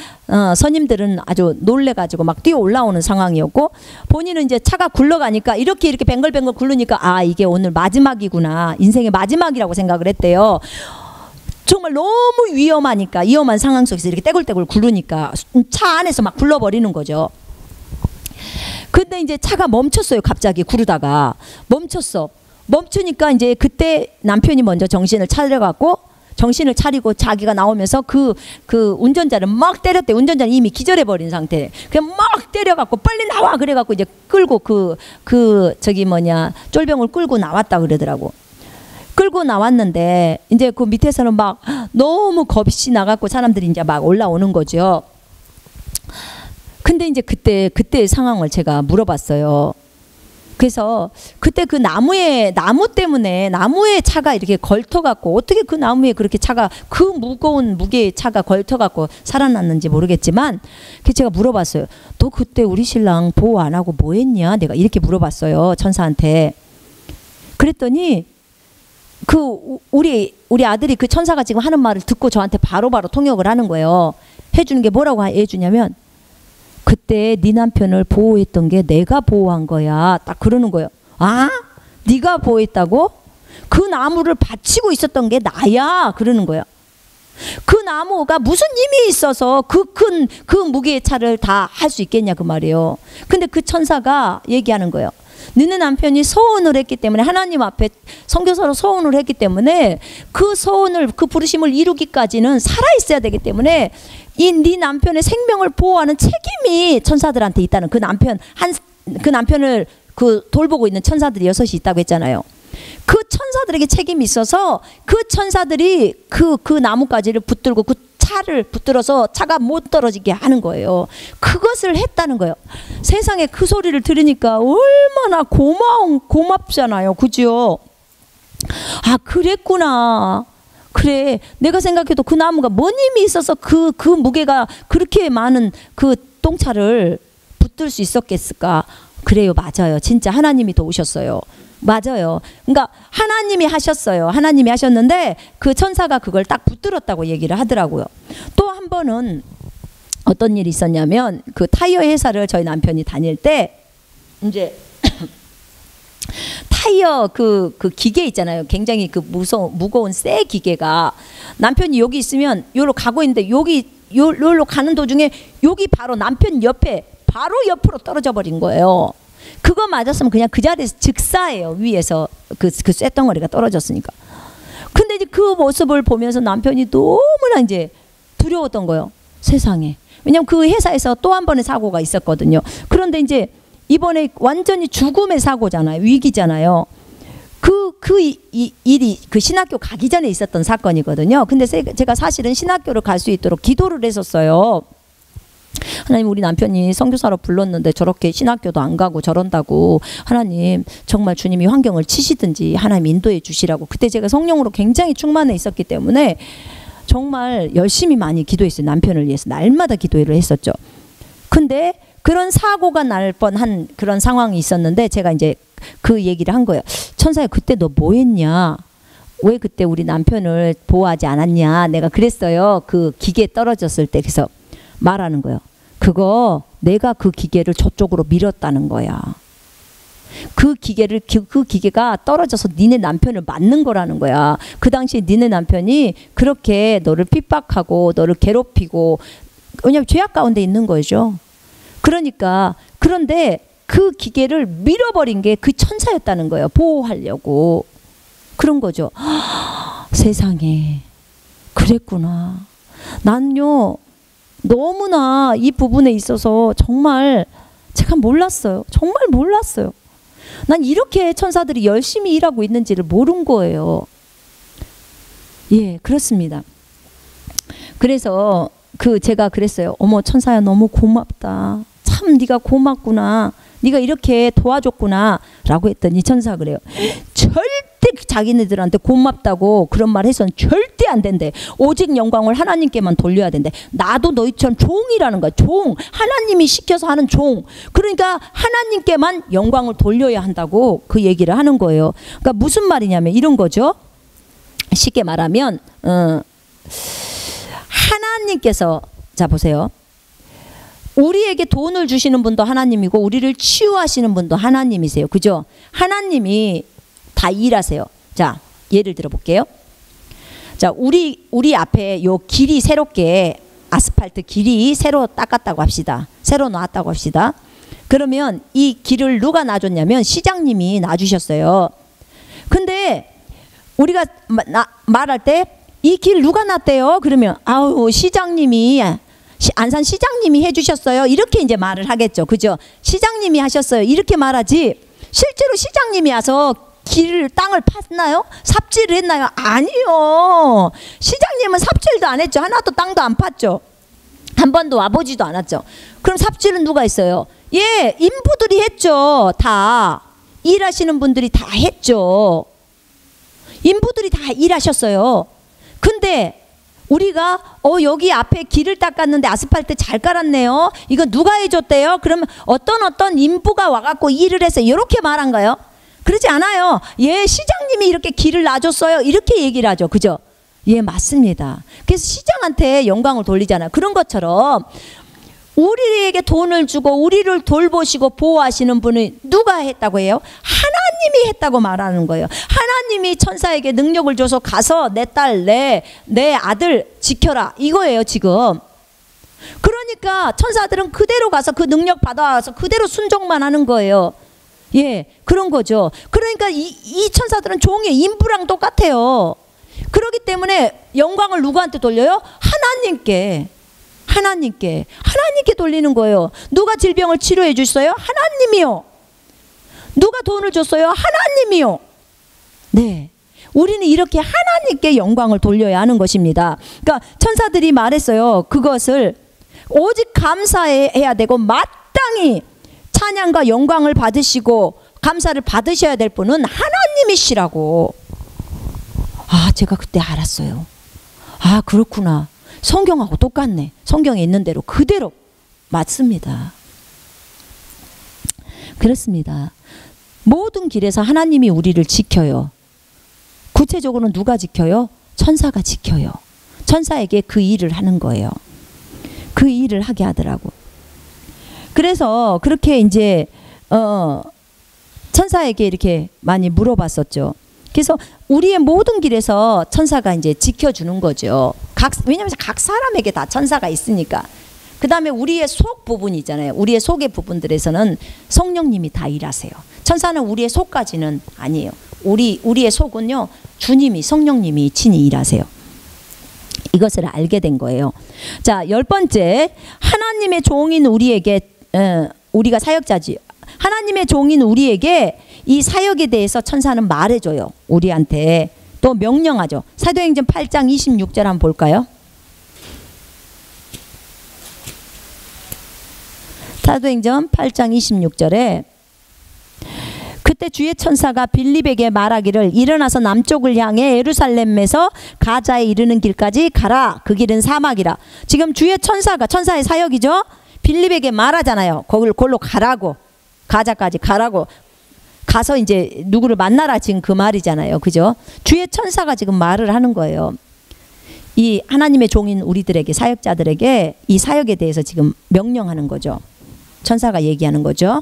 선임들은 아주 놀래가지고 막 뛰어 올라오는 상황이었고 본인은 이제 차가 굴러가니까 이렇게 뱅글뱅글 굴르니까 아 이게 오늘 마지막이구나 인생의 마지막이라고 생각을 했대요. 정말 너무 위험한 상황 속에서 이렇게 떼굴떼굴 굴르니까 차 안에서 막 굴러버리는 거죠. 근데 이제 차가 멈췄어요. 갑자기 구르다가 멈추니까 이제 그때 남편이 먼저 정신을 차리고 자기가 나오면서 그 운전자를 막 때렸대. 운전자는 이미 기절해버린 상태. 그냥 막 때려갖고 빨리 나와 그래갖고 이제 끌고 쫄병을 끌고 나왔다 그러더라고. 끌고 나왔는데 이제 그 밑에서는 막 너무 겁이 나갖고 사람들이 이제 막 올라오는 거죠. 근데 이제 그때 상황을 제가 물어봤어요. 그래서 그때 그 나무 때문에 나무에 차가 이렇게 걸터갖고 어떻게 그 나무에 그렇게 차가 그 무거운 무게의 차가 걸터갖고 살아났는지 모르겠지만 그 제가 물어봤어요. 너 그때 우리 신랑 보호 안 하고 뭐 했냐? 내가 이렇게 물어봤어요. 천사한테. 그랬더니 우리 아들이 그 천사가 지금 하는 말을 듣고 저한테 바로바로 통역을 하는 거예요. 해주는 게 뭐라고 해주냐면 그때 네 남편을 보호했던 게 내가 보호한 거야. 딱 그러는 거예요. 아? 네가 보호했다고? 그 나무를 받치고 있었던 게 나야. 그러는 거예요. 그 나무가 무슨 힘이 있어서 그 무게의 차를 다 할 수 있겠냐 그 말이에요. 근데 그 천사가 얘기하는 거예요. 너네 남편이 서원을 했기 때문에 하나님 앞에 선교사로 서원을 했기 때문에 그 서원을 그 부르심을 이루기까지는 살아 있어야 되기 때문에 네 남편의 생명을 보호하는 책임이 천사들한테 있다는 그 남편을 돌보고 있는 천사들이 6이 있다고 했잖아요. 그 천사들에게 책임이 있어서 그 천사들이 그 나뭇가지를 붙들고 그 차를 붙들어서 차가 못 떨어지게 하는 거예요. 그것을 했다는 거예요. 세상에 그 소리를 들으니까 얼마나 고맙잖아요. 그죠? 아 그랬구나. 그래 내가 생각해도 그 나무가 뭔 힘이 있어서 그 무게가 그렇게 많은 그 똥차를 붙들 수 있었겠을까. 그래요. 맞아요. 진짜 하나님이 도우셨어요. 맞아요. 그러니까 하나님이 하셨어요. 하나님이 하셨는데 그 천사가 그걸 딱 붙들었다고 얘기를 하더라고요. 또 한 번은 어떤 일이 있었냐면 그 타이어 회사를 저희 남편이 다닐 때 이제 타이어 그 기계 있잖아요. 굉장히 그 무거운 새 기계가 남편이 여기 있으면 요로 가고 있는데 요로 가는 도중에 여기 바로 남편 옆에 바로 옆으로 떨어져 버린 거예요. 그거 맞았으면 그냥 그 자리에서 즉사예요. 위에서 그 쇳덩어리가 떨어졌으니까. 근데 이제 그 모습을 보면서 남편이 너무나 이제 두려웠던 거예요. 세상에. 왜냐면 그 회사에서 또 한 번의 사고가 있었거든요. 그런데 이제 이번에 완전히 죽음의 사고잖아요. 위기잖아요. 일이 그 신학교 가기 전에 있었던 사건이거든요. 근데 제가 사실은 신학교를 갈 수 있도록 기도를 했었어요. 하나님 우리 남편이 선교사로 불렀는데 저렇게 신학교도 안 가고 저런다고 하나님 정말 주님이 환경을 치시든지 하나님 인도해 주시라고. 그때 제가 성령으로 굉장히 충만해 있었기 때문에 정말 열심히 많이 기도했어요. 남편을 위해서 날마다 기도를 했었죠. 근데 그런 사고가 날 뻔한 그런 상황이 있었는데 제가 이제 그 얘기를 한 거예요. 천사야 그때 너 뭐 했냐? 왜 그때 우리 남편을 보호하지 않았냐? 내가 그랬어요. 그 기계 떨어졌을 때. 그래서 말하는 거예요. 그거 내가 그 기계를 저쪽으로 밀었다는 거야. 그 기계가 떨어져서 니네 남편을 맞는 거라는 거야. 그 당시에 니네 남편이 그렇게 너를 핍박하고 너를 괴롭히고 왜냐면 죄악 가운데 있는 거죠. 그러니까 그런데 그 기계를 밀어버린 게 그 천사였다는 거예요. 보호하려고. 그런 거죠. 세상에. 그랬구나. 난요 너무나 이 부분에 있어서 정말 제가 몰랐어요. 정말 몰랐어요. 난 이렇게 천사들이 열심히 일하고 있는지를 모른 거예요. 예, 그렇습니다. 그래서 제가 그랬어요. 어머 천사야 너무 고맙다. 참 네가 고맙구나. 네가 이렇게 도와줬구나 라고 했더니 천사가 그래요. 절대 자기네들한테 고맙다고 그런 말 해서는 절대 안 된대. 오직 영광을 하나님께만 돌려야 된대. 나도 너희처럼 종이라는 거야. 종. 하나님이 시켜서 하는 종. 그러니까 하나님께만 영광을 돌려야 한다고 그 얘기를 하는 거예요. 그러니까 무슨 말이냐면 이런 거죠. 쉽게 말하면 하나님께서 자 보세요. 우리에게 돈을 주시는 분도 하나님이고 우리를 치유하시는 분도 하나님이세요. 그죠? 하나님이 다 일하세요. 자, 예를 들어 볼게요. 자, 우리 앞에 요 길이 새롭게 아스팔트 길이 새로 닦았다고 합시다. 새로 놨다고 합시다. 그러면 이 길을 누가 놔줬냐면 시장님이 놔주셨어요. 근데 우리가 말할 때 이 길 누가 놨대요? 그러면 아우 시장님이 안산 시장님이 해주셨어요. 이렇게 이제 말을 하겠죠. 그죠? 시장님이 하셨어요. 이렇게 말하지. 실제로 시장님이 와서 땅을 팠나요? 삽질을 했나요? 아니요. 시장님은 삽질도 안 했죠. 하나도 땅도 안 팠죠. 한 번도 와보지도 않았죠. 그럼 삽질은 누가 했어요? 예, 인부들이 했죠. 다 일하시는 분들이 다 했죠. 인부들이 다 일하셨어요. 근데 우리가 여기 앞에 길을 닦았는데 아스팔트 잘 깔았네요. 이거 누가 해줬대요? 그러면 어떤 인부가 와갖고 일을 했어요. 이렇게 말한가요? 그러지 않아요. 예, 시장님이 이렇게 길을 놔줬어요. 이렇게 얘기를 하죠. 그죠? 예, 맞습니다. 그래서 시장한테 영광을 돌리잖아요. 그런 것처럼 우리에게 돈을 주고 우리를 돌보시고 보호하시는 분이 누가 했다고 해요? 하나님이 했다고 말하는 거예요. 하나님이 천사에게 능력을 줘서 가서 내 딸, 내 아들 지켜라 이거예요 지금. 그러니까 천사들은 그대로 가서 그 능력 받아와서 그대로 순종만 하는 거예요. 예, 그런 거죠. 그러니까 이 천사들은 종의 인부랑 똑같아요. 그렇기 때문에 영광을 누구한테 돌려요? 하나님께 돌리는 거예요. 누가 질병을 치료해 주셨어요? 하나님이요. 누가 돈을 줬어요? 하나님이요. 네, 우리는 이렇게 하나님께 영광을 돌려야 하는 것입니다. 그러니까 천사들이 말했어요. 그것을 오직 감사해야 되고 마땅히 찬양과 영광을 받으시고 감사를 받으셔야 될 분은 하나님이시라고. 아, 제가 그때 알았어요. 아, 그렇구나. 성경하고 똑같네. 성경에 있는 대로 그대로 맞습니다. 그렇습니다. 모든 길에서 하나님이 우리를 지켜요. 구체적으로는 누가 지켜요? 천사가 지켜요. 천사에게 그 일을 하는 거예요. 그 일을 하게 하더라고. 그래서 그렇게 이제 천사에게 이렇게 많이 물어봤었죠. 그래서 우리의 모든 길에서 천사가 이제 지켜주는 거죠. 왜냐하면 각 사람에게 다 천사가 있으니까. 그 다음에 우리의 속 부분이 있잖아요. 우리의 속의 부분들에서는 성령님이 다 일하세요. 천사는 우리의 속까지는 아니에요. 우리의 속은요, 주님이, 성령님이 친히 일하세요. 이것을 알게 된 거예요. 자, 10번째, 하나님의 종인 우리에게, 우리가 사역자지. 하나님의 종인 우리에게 이 사역에 대해서 천사는 말해줘요. 우리한테. 또 명령하죠. 사도행전 8장 26절 한번 볼까요? 사도행전 8장 26절에 그때 주의 천사가 빌립에게 말하기를 일어나서 남쪽을 향해 예루살렘에서 가자에 이르는 길까지 가라. 그 길은 사막이라. 지금 주의 천사가, 천사의 사역이죠. 빌립에게 말하잖아요. 거기로 가라고. 가자까지 가라고. 가서 이제 누구를 만나라. 지금 그 말이잖아요. 그죠? 주의 천사가 지금 말을 하는 거예요. 이 하나님의 종인 우리들에게, 사역자들에게 이 사역에 대해서 지금 명령하는 거죠. 천사가 얘기하는 거죠.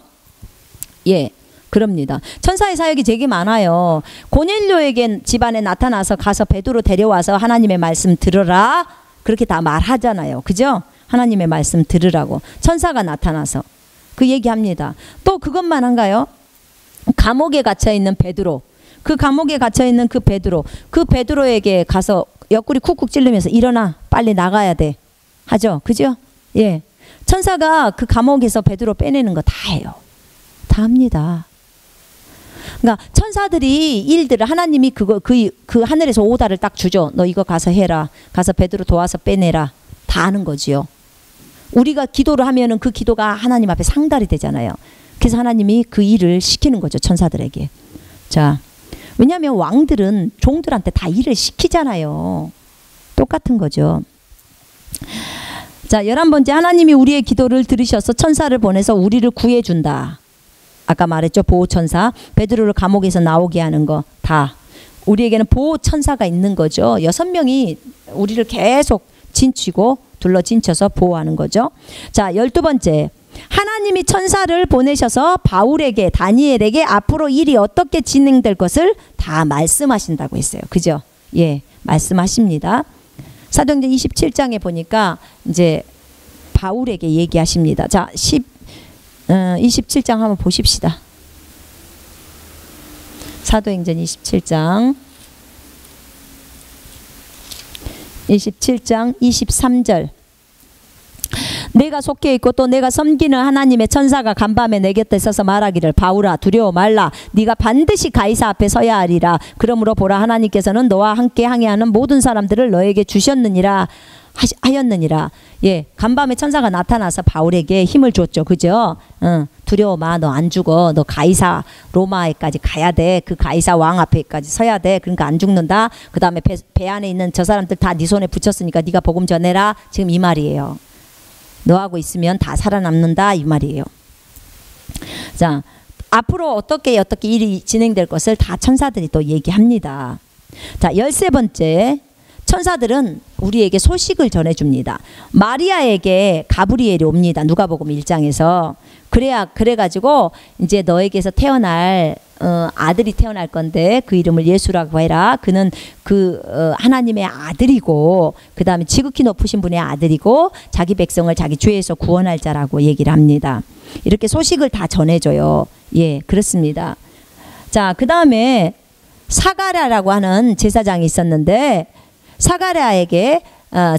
예, 그럽니다. 천사의 사역이 되게 많아요. 고넬료에게 집안에 나타나서 가서 베드로 데려와서 하나님의 말씀 들으라. 그렇게 다 말하잖아요. 그죠? 하나님의 말씀 들으라고. 천사가 나타나서 그 얘기합니다. 또 그것만 한가요? 감옥에 갇혀 있는 베드로. 그 감옥에 갇혀 있는 그 베드로에게 가서 옆구리 쿡쿡 찔르면서 일어나, 빨리 나가야 돼 하죠. 그죠? 예. 천사가 그 감옥에서 베드로 빼내는 거 다 해요. 다 합니다. 그러니까 천사들이 일들을 하나님이 그 하늘에서 오다를 딱 주죠. 너 이거 가서 해라. 가서 베드로 도와서 빼내라. 다 하는 거지요. 우리가 기도를 하면은 그 기도가 하나님 앞에 상달이 되잖아요. 그래서 하나님이 그 일을 시키는 거죠. 천사들에게. 자, 왜냐하면 왕들은 종들한테 다 일을 시키잖아요. 똑같은 거죠. 자, 11번째, 하나님이 우리의 기도를 들으셔서 천사를 보내서 우리를 구해준다. 아까 말했죠. 보호천사. 베드로를 감옥에서 나오게 하는 거 다. 우리에게는 보호천사가 있는 거죠. 6명이 우리를 계속 둘러 진쳐서 보호하는 거죠. 자, 12번째. 하나님이 천사를 보내셔서 바울에게, 다니엘에게 앞으로 일이 어떻게 진행될 것을 다 말씀하신다고 했어요. 그죠? 예, 말씀하십니다. 사도행전 27장에 보니까 이제 바울에게 얘기하십니다. 자, 27장 한번 보십시다. 사도행전 27장 23절. 내가 속해 있고 또 내가 섬기는 하나님의 천사가 간밤에 내 곁에 서서 말하기를 바울아 두려워 말라 네가 반드시 가이사 앞에 서야 하리라. 그러므로 보라 하나님께서는 너와 함께 항해하는 모든 사람들을 너에게 주셨느니라 하였느니라. 예, 간밤에 천사가 나타나서 바울에게 힘을 줬죠. 그죠? 두려워 마. 너 안 죽어. 너 가이사 로마에까지 가야 돼. 그 가이사 왕 앞에까지 서야 돼. 그러니까 안 죽는다. 그 다음에 배 안에 있는 저 사람들 다 네 손에 붙였으니까 네가 복음 전해라. 지금 이 말이에요. 너하고 있으면 다 살아남는다 이 말이에요. 자, 앞으로 어떻게 일이 진행될 것을 다 천사들이 또 얘기합니다. 자, 13번째. 천사들은 우리에게 소식을 전해줍니다. 마리아에게 가브리엘이 옵니다. 누가복음 1장에서. 그래가지고 이제 너에게서 태어날 아들이 태어날 건데 그 이름을 예수라고 해라. 그는 하나님의 아들이고 그 다음에 지극히 높으신 분의 아들이고 자기 백성을 자기 죄에서 구원할 자라고 얘기를 합니다. 이렇게 소식을 다 전해줘요. 예, 그렇습니다. 자, 그 다음에 사가랴라고 하는 제사장이 있었는데 사가랴에게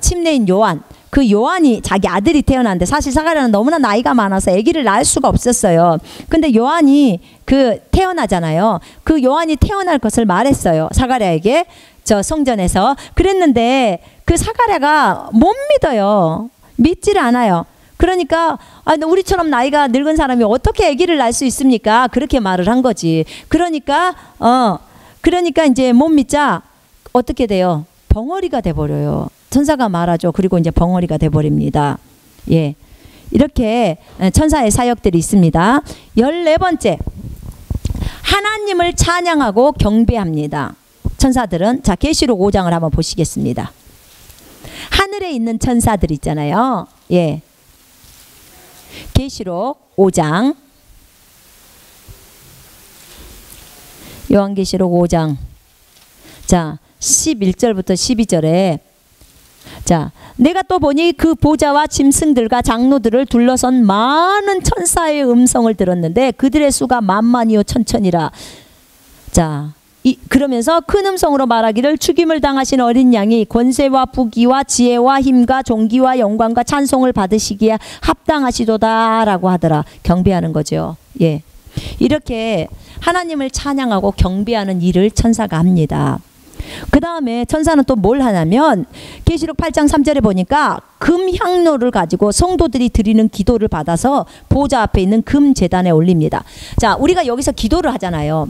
침례인 요한, 그 요한이 자기 아들이 태어났는데 사실 사가랴는 너무나 나이가 많아서 아기를 낳을 수가 없었어요. 근데 요한이 태어나잖아요. 그 요한이 태어날 것을 말했어요. 사가랴에게 저 성전에서. 그랬는데 그 사가랴가 못 믿어요. 믿지를 않아요. 그러니까 우리처럼 나이가 늙은 사람이 어떻게 아기를 낳을 수 있습니까? 그렇게 말을 한 거지. 그러니까 이제 못 믿자 어떻게 돼요? 벙어리가 돼버려요. 천사가 말하죠. 그리고 이제 벙어리가 돼버립니다. 예, 이렇게 천사의 사역들이 있습니다. 14번째, 하나님을 찬양하고 경배합니다. 천사들은. 자, 계시록 5장을 한번 보시겠습니다. 하늘에 있는 천사들 있잖아요. 예, 계시록 5장, 요한계시록 5장. 자, 11절부터 12절에 자, 내가 또 보니 그 보좌와 짐승들과 장로들을 둘러선 많은 천사의 음성을 들었는데 그들의 수가 만만이요 천천이라. 자, 그러면서 큰 음성으로 말하기를 죽임을 당하신 어린 양이 권세와 부귀와 지혜와 힘과 존귀와 영광과 찬송을 받으시기에 합당하시도다 라고 하더라. 경배하는 거죠. 예, 이렇게 하나님을 찬양하고 경배하는 일을 천사가 합니다. 그 다음에 천사는 또 뭘 하냐면 계시록 8장 3절에 보니까 금 향로를 가지고 성도들이 드리는 기도를 받아서 보좌 앞에 있는 금 제단에 올립니다. 자, 우리가 여기서 기도를 하잖아요.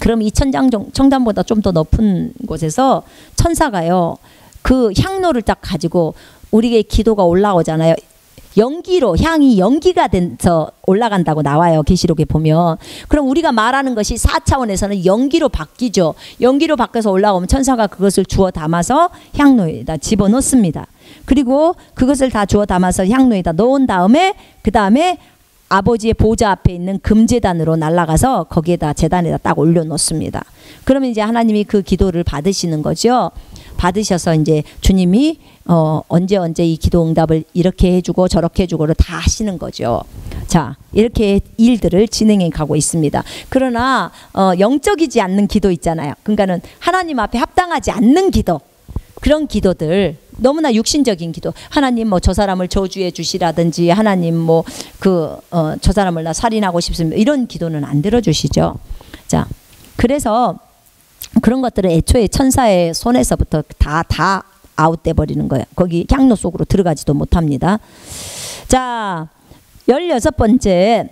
그럼 이 청단보다 좀 더 높은 곳에서 천사가요 그 향로를 딱 가지고 우리의 기도가 올라오잖아요. 향이 연기가 돼서 올라간다고 나와요. 계시록에 보면. 그럼 우리가 말하는 것이 4차원에서는 연기로 바뀌죠. 연기로 바뀌어서 올라오면 천사가 그것을 주워 담아서 향로에다 집어넣습니다. 그리고 그것을 다 주워 담아서 향로에다 넣은 다음에 그 다음에 아버지의 보좌 앞에 있는 금제단으로 날아가서 거기에다 제단에다 딱 올려놓습니다. 그러면 이제 하나님이 그 기도를 받으시는 거죠. 받으셔서 이제 주님이 언제 이 기도 응답을 이렇게 해주고 저렇게 해주고를 다 하시는 거죠. 자, 이렇게 일들을 진행해 가고 있습니다. 그러나 영적이지 않는 기도 있잖아요. 그러니까는 하나님 앞에 합당하지 않는 기도, 그런 기도들, 너무나 육신적인 기도, 하나님 뭐 저 사람을 저주해 주시라든지, 하나님 뭐 저 사람을 나 살인하고 싶습니다, 이런 기도는 안 들어주시죠. 자, 그래서 그런 것들은 애초에 천사의 손에서부터 다 아웃돼 버리는 거예요. 거기 향로 속으로 들어가지도 못합니다. 자, 16번째,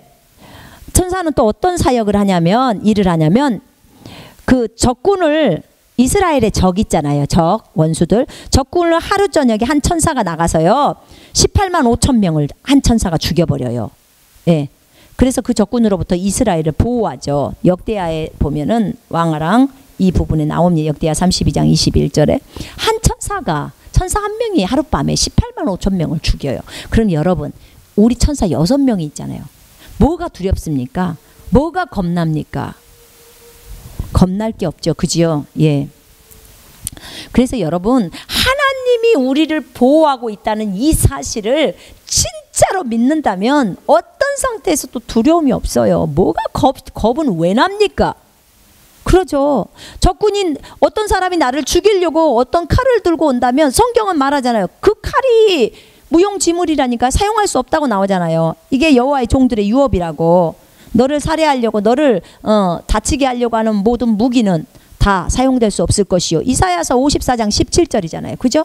천사는 또 어떤 사역을 하냐면, 일을 하냐면, 그 적군을, 이스라엘의 적 있잖아요. 적, 원수들. 적군을 하루 저녁에 한 천사가 나가서요, 18만 5천 명을 한 천사가 죽여버려요. 예. 그래서 그 적군으로부터 이스라엘을 보호하죠. 역대하에 보면은 왕아랑 이 부분에 나옵니다. 역대하 32장 21절에 한 천사가, 천사 한 명이 하룻밤에 18만 5천 명을 죽여요. 그럼 여러분, 우리 천사 6명이 있잖아요. 뭐가 두렵습니까? 뭐가 겁납니까? 겁날 게 없죠. 그지요? 예. 그래서 여러분, 하나님이 우리를 보호하고 있다는 이 사실을 진짜로 믿는다면 어떤 상태에서도 두려움이 없어요. 뭐가 겁은 왜 납니까? 그러죠. 적군인 어떤 사람이 나를 죽이려고 어떤 칼을 들고 온다면 성경은 말하잖아요. 그 칼이 무용지물이라니까 사용할 수 없다고 나오잖아요. 이게 여호와의 종들의 유업이라고. 너를 살해하려고, 너를 다치게 하려고 하는 모든 무기는 다 사용될 수 없을 것이요. 이사야서 54장 17절이잖아요. 그죠?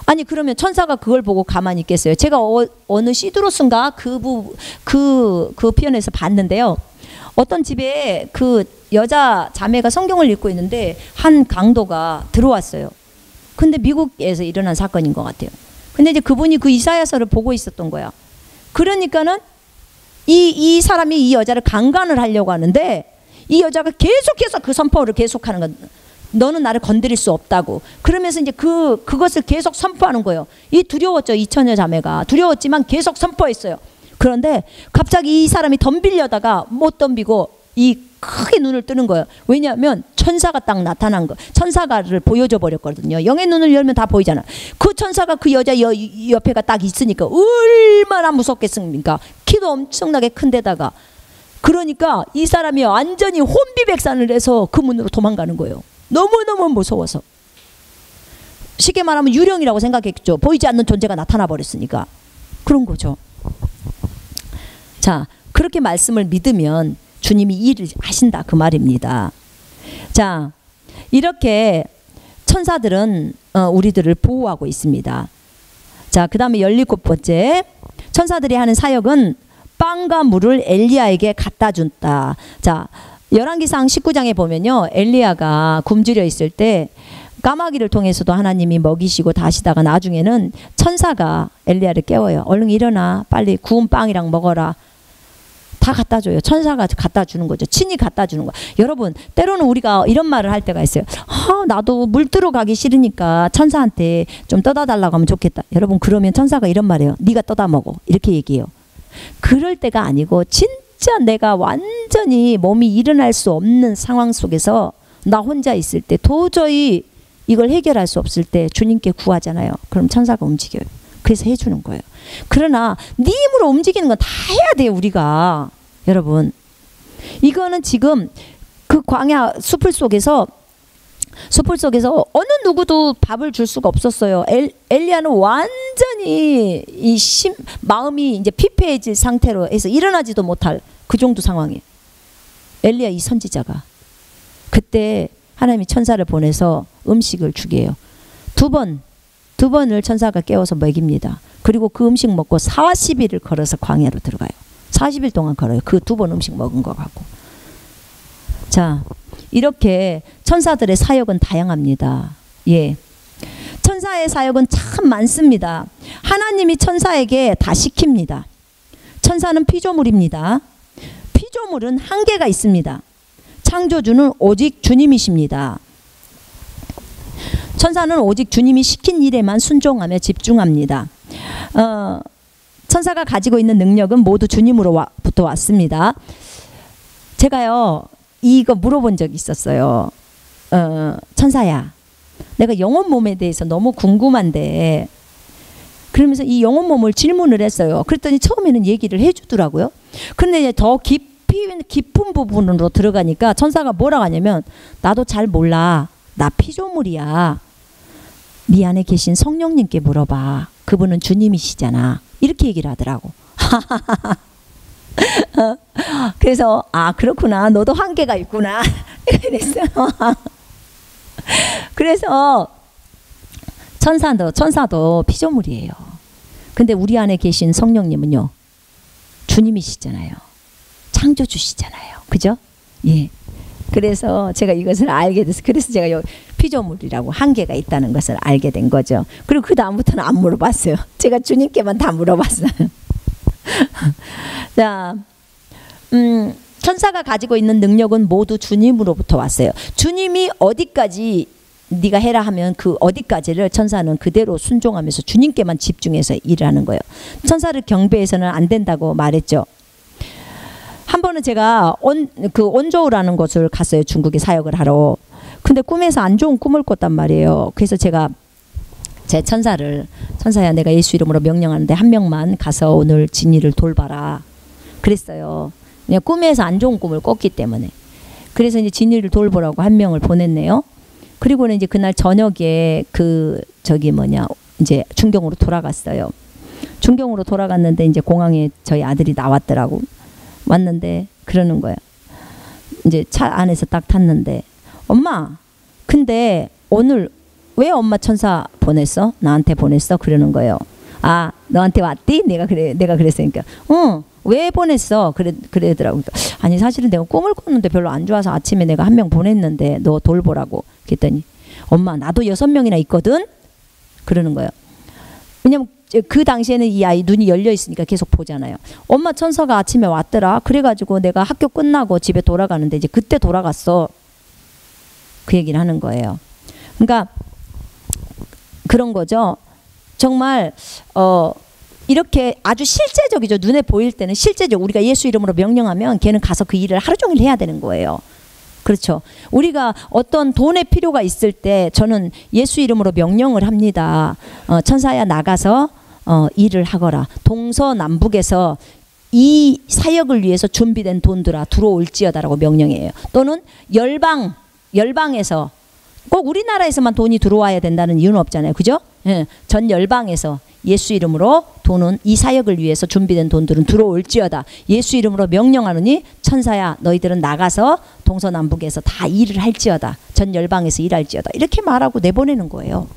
아니, 그러면 천사가 그걸 보고 가만히 있겠어요? 제가 어느 시드로스인가 그 편에서 봤는데요. 어떤 집에 그 여자 자매가 성경을 읽고 있는데 한 강도가 들어왔어요. 근데 미국에서 일어난 사건인 것 같아요. 근데 이제 그분이 그 이사야서를 보고 있었던 거야. 그러니까는 이 사람이 이 여자를 강간을 하려고 하는데, 이 여자가 계속해서 그 선포를 계속하는 거야. 너는 나를 건드릴 수 없다고. 그러면서 이제 그것을 계속 선포하는 거예요. 이 두려웠죠. 이 처녀 자매가 두려웠지만 계속 선포했어요. 그런데 갑자기 이 사람이 덤비려다가 못 덤비고 이 크게 눈을 뜨는 거예요. 왜냐하면 천사가 딱 나타난 거, 천사가를 보여줘 버렸거든요. 영의 눈을 열면 다 보이잖아. 그 천사가 그 여자 옆에가 딱 있으니까 얼마나 무섭겠습니까? 키도 엄청나게 큰 데다가. 그러니까 이 사람이 완전히 혼비백산을 해서 그 문으로 도망가는 거예요. 너무너무 무서워서. 쉽게 말하면 유령이라고 생각했죠. 보이지 않는 존재가 나타나 버렸으니까. 그런 거죠. 자, 그렇게 말씀을 믿으면 주님이 일을 하신다, 그 말입니다. 자, 이렇게 천사들은 우리들을 보호하고 있습니다. 자, 그 다음에 17번째, 천사들이 하는 사역은 빵과 물을 엘리야에게 갖다 준다. 자, 열왕기상 19장에 보면요, 엘리야가 굶주려 있을 때 까마귀를 통해서도 하나님이 먹이시고 다시다가 나중에는 천사가 엘리야를 깨워요. 얼른 일어나, 빨리 구운 빵이랑 먹어라. 다 갖다 줘요. 천사가 갖다 주는 거죠. 친히 갖다 주는 거. 여러분, 때로는 우리가 이런 말을 할 때가 있어요. 나도 물 들어가기 싫으니까 천사한테 좀 떠다 달라고 하면 좋겠다. 여러분, 그러면 천사가 이런 말이에요. 네가 떠다 먹어. 이렇게 얘기해요. 그럴 때가 아니고, 진짜 내가 완전히 몸이 일어날 수 없는 상황 속에서 나 혼자 있을 때, 도저히 이걸 해결할 수 없을 때 주님께 구하잖아요. 그럼 천사가 움직여요. 그래서 해주는 거예요. 그러나 네 힘으로 움직이는 건 다 해야 돼요, 우리가. 여러분, 이거는 지금 그 광야 숲을 속에서 어느 누구도 밥을 줄 수가 없었어요. 엘리야는 완전히 마음이 이제 피폐해질 상태로 해서 일어나지도 못할 그 정도 상황이에요. 엘리야 이 선지자가. 그때 하나님이 천사를 보내서 음식을 주게 해요. 두 번을 천사가 깨워서 먹입니다. 그리고 그 음식 먹고 40일을 걸어서 광야로 들어가요. 40일 동안 걸어요. 그 두 번 음식 먹은 거 갖고. 자, 이렇게 천사들의 사역은 다양합니다. 예. 천사의 사역은 참 많습니다. 하나님이 천사에게 다 시킵니다. 천사는 피조물입니다. 피조물은 한계가 있습니다. 창조주는 오직 주님이십니다. 천사는 오직 주님이 시킨 일에만 순종하며 집중합니다. 천사가 가지고 있는 능력은 모두 주님으로부터 왔습니다. 제가요 이거 물어본 적이 있었어요. 천사야, 내가 영혼 몸에 대해서 너무 궁금한데, 그러면서 이 영혼 몸을 질문을 했어요. 그랬더니 처음에는 얘기를 해주더라고요. 근데 이제 더 깊은 부분으로 들어가니까 천사가 뭐라고 하냐면, 나도 잘 몰라, 나 피조물이야, 네 안에 계신 성령님께 물어봐, 그분은 주님이시잖아, 이렇게 얘기를 하더라고. 그래서 아 그렇구나, 너도 한계가 있구나 그랬어요. 그래서 천사도 피조물이에요. 근데 우리 안에 계신 성령님은요 주님이시잖아요. 창조주시잖아요. 그죠? 예. 그래서 제가 이것을 알게 돼서, 그래서 제가 피조물이라고 한계가 있다는 것을 알게 된 거죠. 그리고 그 다음부터는 안 물어봤어요. 제가 주님께만 다 물어봤어요. 자, 천사가 가지고 있는 능력은 모두 주님으로부터 왔어요. 주님이 어디까지 네가 해라 하면 그 어디까지를 천사는 그대로 순종하면서 주님께만 집중해서 일을 하는 거예요. 천사를 경배해서는 안 된다고 말했죠. 한 번은 제가 온저우라는 곳을 갔어요. 중국에 사역을 하러. 근데 꿈에서 안 좋은 꿈을 꿨단 말이에요. 그래서 제가 제 천사야, 내가 예수 이름으로 명령하는데 한 명만 가서 오늘 진이를 돌봐라 그랬어요. 그냥 꿈에서 안 좋은 꿈을 꿨기 때문에. 그래서 이제 진이를 돌보라고 한 명을 보냈네요. 그리고는 이제 그날 저녁에 이제 중경으로 돌아갔어요. 중경으로 돌아갔는데 이제 공항에 저희 아들이 나왔더라고. 왔는데 그러는 거야. 이제 차 안에서 딱 탔는데, 엄마, 근데 오늘 왜 엄마 천사 보냈어? 나한테 보냈어? 그러는 거예요. 아, 너한테 왔디? 내가 그랬으니까. 왜 보냈어? 그러더라고. 아니, 사실은 내가 꿈을 꿨는데 별로 안 좋아서 아침에 내가 한 명 보냈는데 너 돌보라고. 그랬더니, 엄마, 나도 6명이나 있거든? 그러는 거예요. 왜냐면 그 당시에는 이 아이 눈이 열려 있으니까 계속 보잖아요. 엄마 천사가 아침에 왔더라. 그래가지고 내가 학교 끝나고 집에 돌아가는데 이제 그때 돌아갔어. 그 얘기를 하는 거예요. 그러니까 그런 거죠. 정말 이렇게 아주 실제적이죠. 눈에 보일 때는 실제적. 우리가 예수 이름으로 명령하면 걔는 가서 그 일을 하루 종일 해야 되는 거예요. 그렇죠. 우리가 어떤 돈의 필요가 있을 때 저는 예수 이름으로 명령을 합니다. 천사야, 나가서 일을 하거라. 동서남북에서 이 사역을 위해서 준비된 돈들아 들어올지어다라고 명령해요. 또는 열방에서, 꼭 우리나라에서만 돈이 들어와야 된다는 이유는 없잖아요. 그죠? 예, 전 열방에서 예수 이름으로 돈은, 이 사역을 위해서 준비된 돈들은 들어올지어다. 예수 이름으로 명령하노니 천사야, 너희들은 나가서 동서남북에서 다 일을 할지어다. 전 열방에서 일할지어다. 이렇게 말하고 내보내는 거예요.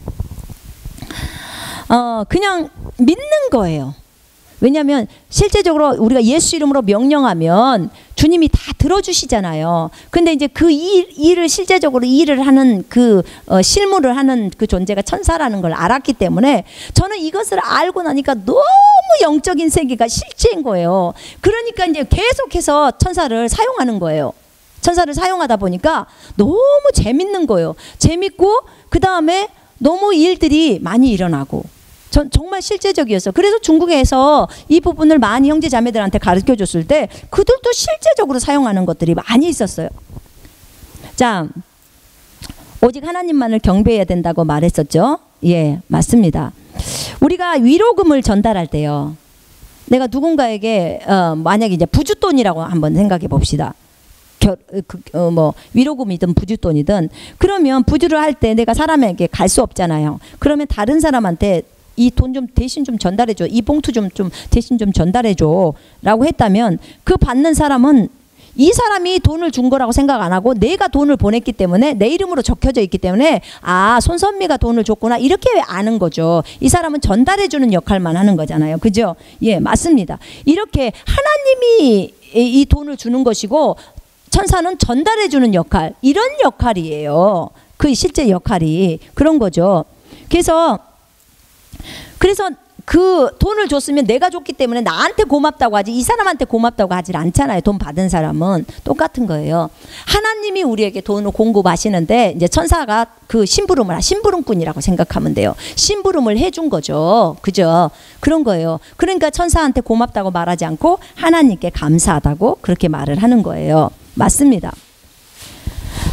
그냥 믿는 거예요. 왜냐하면 실제적으로 우리가 예수 이름으로 명령하면 주님이 다 들어주시잖아요. 근데 이제 그 일을 실제적으로 일을 하는 실무를 하는 그 존재가 천사라는 걸 알았기 때문에 저는 이것을 알고 나니까 너무 영적인 세계가 실제인 거예요. 그러니까 이제 계속해서 천사를 사용하는 거예요. 천사를 사용하다 보니까 너무 재밌는 거예요. 재밌고 그 다음에 너무 일들이 많이 일어나고. 정말 실제적이었어. 그래서 중국에서 이 부분을 많이 형제 자매들한테 가르쳐 줬을 때 그들도 실제적으로 사용하는 것들이 많이 있었어요. 자, 오직 하나님만을 경배해야 된다고 말했었죠. 예, 맞습니다. 우리가 위로금을 전달할 때요, 내가 누군가에게 만약에 이제 부쉈돈이라고 한번 생각해 봅시다. 위로금이든 부쉈돈이든, 그러면 부주를 할 때 내가 사람에게 갈 수 없잖아요. 그러면 다른 사람한테 이 돈 좀 대신 좀 전달해줘, 이 봉투 좀 대신 좀 전달해줘 라고 했다면, 그 받는 사람은 이 사람이 돈을 준 거라고 생각 안 하고 내가 돈을 보냈기 때문에, 내 이름으로 적혀져 있기 때문에, 아, 손선미가 돈을 줬구나, 이렇게 아는 거죠. 이 사람은 전달해주는 역할만 하는 거잖아요. 그죠? 예, 맞습니다. 이렇게 하나님이 이 돈을 주는 것이고 천사는 전달해주는 역할, 이런 역할이에요. 그 실제 역할이 그런 거죠. 그래서 그 돈을 줬으면 내가 줬기 때문에 나한테 고맙다고 하지 이 사람한테 고맙다고 하질 않잖아요. 돈 받은 사람은 똑같은 거예요. 하나님이 우리에게 돈을 공급하시는데 이제 천사가 그 심부름꾼이라고 생각하면 돼요. 심부름을 해준 거죠. 그죠? 그런 거예요. 그러니까 천사한테 고맙다고 말하지 않고 하나님께 감사하다고 그렇게 말을 하는 거예요. 맞습니다.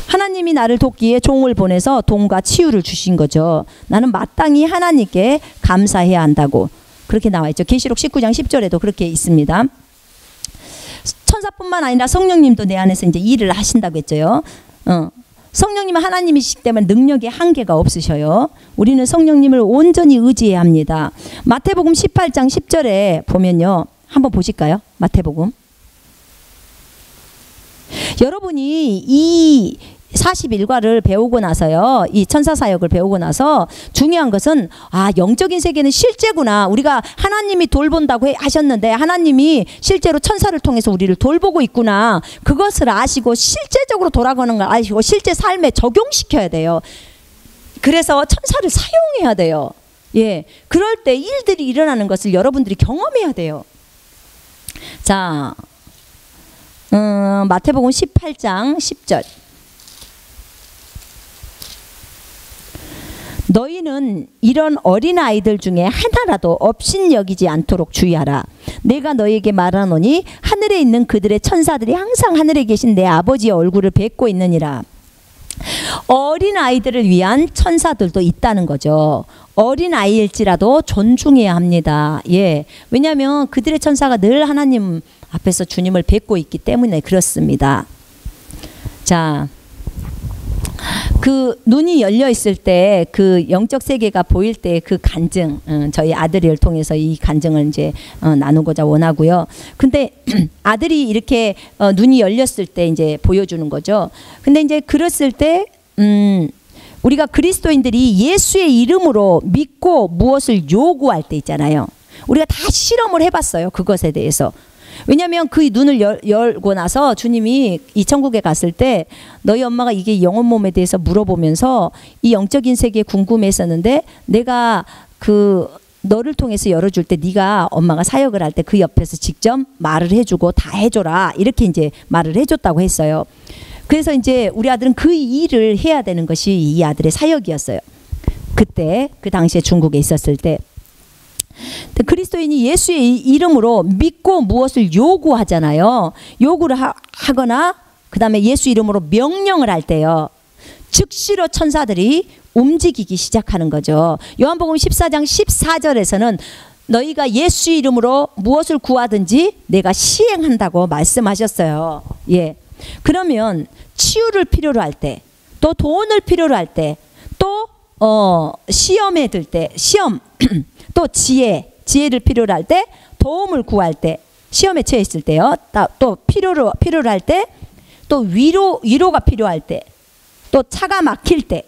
하나님이 나를 돕기에 종을 보내서 돈과 치유를 주신 거죠. 나는 마땅히 하나님께 감사해야 한다고 그렇게 나와 있죠. 계시록 19장 10절에도 그렇게 있습니다. 천사뿐만 아니라 성령님도 내 안에서 이제 일을 하신다고 했죠. 성령님은 하나님이시기 때문에 능력에 한계가 없으셔요. 우리는 성령님을 온전히 의지해야 합니다. 마태복음 18장 10절에 보면요. 한번 보실까요? 마태복음. 여러분이 이 41과를 배우고 나서요. 이 천사사역을 배우고 나서 중요한 것은 영적인 세계는 실제구나. 우리가 하나님이 돌본다고 하셨는데 하나님이 실제로 천사를 통해서 우리를 돌보고 있구나. 그것을 아시고 실제적으로 돌아가는 걸 아시고 실제 삶에 적용시켜야 돼요. 그래서 천사를 사용해야 돼요. 예, 그럴 때 일들이 일어나는 것을 여러분들이 경험해야 돼요. 자, 마태복음 18장 10절. 너희는 이런 어린아이들 중에 하나라도 업신여기지 않도록 주의하라. 내가 너희에게 말하노니 하늘에 있는 그들의 천사들이 항상 하늘에 계신 내 아버지의 얼굴을 뵙고 있느니라. 어린아이들을 위한 천사들도 있다는 거죠. 어린아이일지라도 존중해야 합니다. 예, 왜냐하면 그들의 천사가 늘 하나님 앞에서 주님을 뵙고 있기 때문에 그렇습니다. 자, 그 눈이 열려 있을 때 그 영적 세계가 보일 때 그 간증, 저희 아들을 통해서 이 간증을 이제 나누고자 원하고요. 근데 아들이 이렇게 눈이 열렸을 때 이제 보여주는 거죠. 근데 이제 그랬을 때 우리가 그리스도인들이 예수의 이름으로 믿고 무엇을 요구할 때 있잖아요. 우리가 다 실험을 해봤어요. 그것에 대해서. 왜냐하면 그 눈을 열고 나서 주님이 이 천국에 갔을 때 너희 엄마가 이게 영혼 몸에 대해서 물어보면서 이 영적인 세계에 궁금했었는데 내가 그 너를 통해서 열어줄 때 네가 엄마가 사역을 할 때 그 옆에서 직접 말을 해주고 다 해줘라 이렇게 이제 말을 해줬다고 했어요. 그래서 이제 우리 아들은 그 일을 해야 되는 것이 이 아들의 사역이었어요. 그때 그 당시에 중국에 있었을 때 그리스도인이 예수의 이름으로 믿고 무엇을 요구하잖아요. 요구를 하거나 그 다음에 예수 이름으로 명령을 할 때요. 즉시로 천사들이 움직이기 시작하는 거죠. 요한복음 14장 14절에서는 너희가 예수 이름으로 무엇을 구하든지 내가 시행한다고 말씀하셨어요. 예. 그러면 치유를 필요로 할 때, 또 돈을 필요로 할 때, 또 시험에 들 때, 시험 또 지혜를 필요로 할 때, 도움을 구할 때, 시험에 처해 있을 때요. 또 필요로 할 때, 또 위로가 필요할 때, 또 차가 막힐 때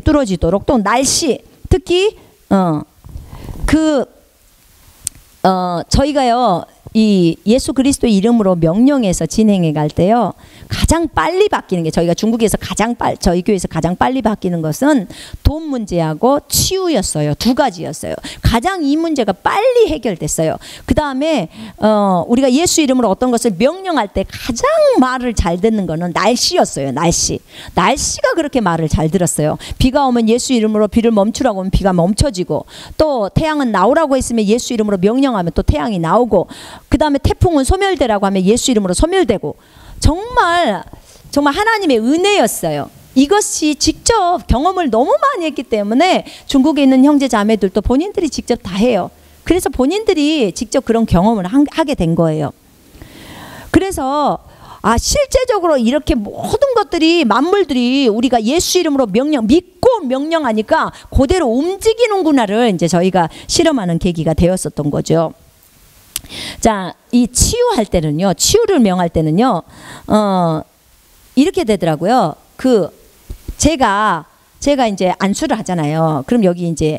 뚫어지도록, 또 날씨, 특히 저희가요 이 예수 그리스도의 이름으로 명령해서 진행해 갈 때요 가장 빨리 바뀌는 게 저희가 중국에서 저희 교회에서 가장 빨리 바뀌는 것은 돈 문제하고 치유였어요. 두 가지였어요. 가장 이 문제가 빨리 해결됐어요. 그 다음에 우리가 예수 이름으로 어떤 것을 명령할 때 가장 말을 잘 듣는 거는 날씨였어요. 날씨가 그렇게 말을 잘 들었어요. 비가 오면 예수 이름으로 비를 멈추라고 하면 비가 멈춰지고, 또 태양은 나오라고 했으면 예수 이름으로 명령하면 또 태양이 나오고, 그 다음에 태풍은 소멸되라고 하면 예수 이름으로 소멸되고, 정말 하나님의 은혜였어요. 이것이 직접 경험을 너무 많이 했기 때문에 중국에 있는 형제 자매들도 본인들이 직접 다 해요. 그래서 본인들이 직접 그런 경험을 하게 된 거예요. 그래서 실제적으로 이렇게 모든 것들이 만물들이 우리가 예수 이름으로 믿고 명령하니까 그대로 움직이는구나를 이제 저희가 실험하는 계기가 되었었던 거죠. 자, 이 치유할 때는요, 치유를 명할 때는요, 이렇게 되더라고요. 제가 이제 안수를 하잖아요. 그럼 여기 이제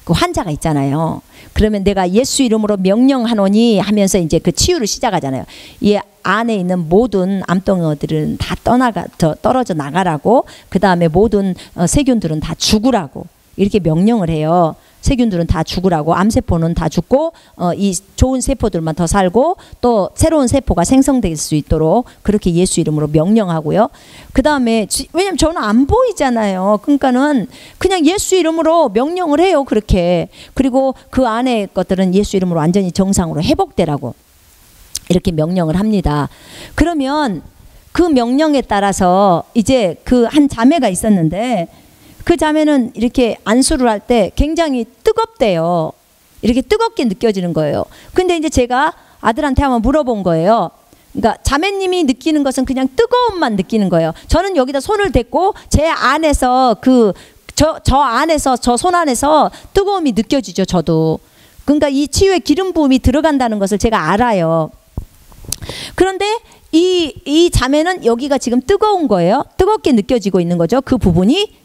그 환자가 있잖아요. 그러면 내가 예수 이름으로 명령하노니 하면서 이제 그 치유를 시작하잖아요. 이 안에 있는 모든 암덩어들은 다 떨어져 나가라고, 그 다음에 모든 세균들은 다 죽으라고 이렇게 명령을 해요. 세균들은 다 죽으라고, 암세포는 다 죽고 이 좋은 세포들만 더 살고 또 새로운 세포가 생성될 수 있도록 그렇게 예수 이름으로 명령하고요. 그 다음에 왜냐면 저는 안 보이잖아요. 그러니까는 그냥 예수 이름으로 명령을 해요. 그렇게. 그리고 그 안에 것들은 예수 이름으로 완전히 정상으로 회복되라고 이렇게 명령을 합니다. 그러면 그 명령에 따라서 이제 그 한 자매가 있었는데 그 자매는 이렇게 안수를 할 때 굉장히 뜨겁대요. 이렇게 뜨겁게 느껴지는 거예요. 근데 이제 제가 아들한테 한번 물어본 거예요. 그러니까 자매님이 느끼는 것은 그냥 뜨거움만 느끼는 거예요. 저는 여기다 손을 댔고 제 안에서 저 안에서 저 손 안에서 뜨거움이 느껴지죠. 저도. 그러니까 이 치유의 기름 부음이 들어간다는 것을 제가 알아요. 그런데 이 자매는 여기가 지금 뜨거운 거예요. 뜨겁게 느껴지고 있는 거죠. 그 부분이.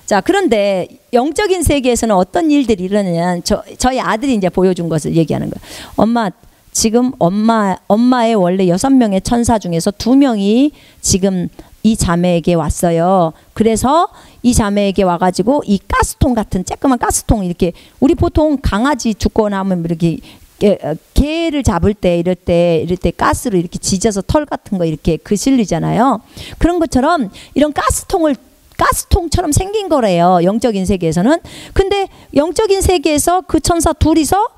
자, 그런데 영적인 세계에서는 어떤 일들이 일어나냐. 저희 아들이 이제 보여준 것을 얘기하는 거예요. 엄마, 지금 엄마의 원래 6명의 천사 중에서 2명이 지금 이 자매에게 왔어요. 그래서 이 자매에게 와가지고 이 가스통 같은 쬐끄만 가스통, 이렇게 우리 보통 강아지 죽거나 하면 이렇게 개를 잡을 때 이럴 때 가스로 이렇게 지져서 털 같은 거 이렇게 그실리잖아요. 그런 것처럼 이런 가스통처럼 생긴 거래요. 영적인 세계에서는. 근데 영적인 세계에서 그 천사 둘이서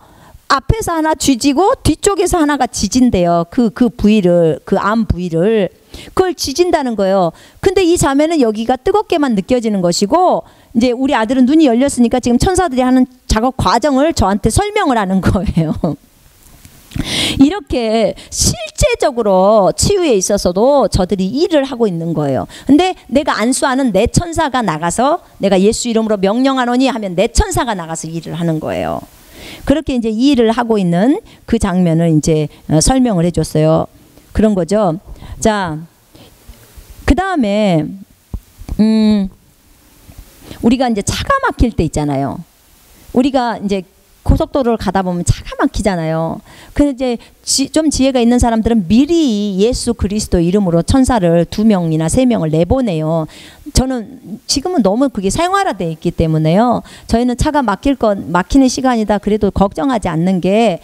앞에서 하나 쥐지고 뒤쪽에서 하나가 지진대요. 그 부위를, 그 암 부위를. 그걸 지진다는 거예요. 근데 이 자매는 여기가 뜨겁게만 느껴지는 것이고, 이제 우리 아들은 눈이 열렸으니까 지금 천사들이 하는 작업 과정을 저한테 설명을 하는 거예요. 이렇게 실제적으로 치유에 있어서도 저들이 일을 하고 있는 거예요. 근데 내가 안수하는 내 천사가 나가서, 내가 예수 이름으로 명령하노니 하면 내 천사가 나가서 일을 하는 거예요. 그렇게 이제 이 일을 하고 있는 그 장면을 이제 설명을 해줬어요. 그런 거죠. 자, 그 다음에 우리가 이제 차가 막힐 때 있잖아요. 우리가 이제 고속도로를 가다 보면 차가 막히잖아요. 근데 이제 좀 지혜가 있는 사람들은 미리 예수 그리스도 이름으로 천사를 2명이나 3명을 내보내요. 저는 지금은 너무 그게 생활화되어 있기 때문에요. 저희는 차가 막히는 시간이다 그래도 걱정하지 않는 게,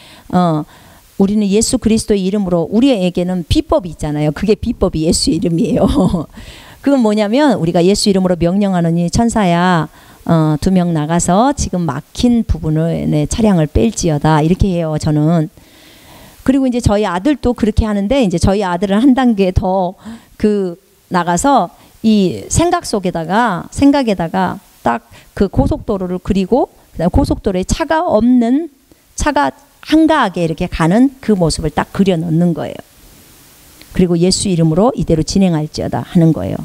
우리는 예수 그리스도의 이름으로, 우리에게는 비법이 있잖아요. 그게 비법이 예수 이름이에요. 그건 뭐냐면 우리가 예수 이름으로 명령하노니 천사야, 2명 나가서 지금 막힌 부분을 차량을 뺄지어다, 이렇게 해요. 저는. 그리고 이제 저희 아들도 그렇게 하는데, 이제 저희 아들은 한 단계 더 나가서 이 생각에다가 딱 그 고속도로를 그리고, 그다음 고속도로에 차가 한가하게 이렇게 가는 그 모습을 딱 그려 넣는 거예요. 그리고 예수 이름으로 이대로 진행할지어다 하는 거예요.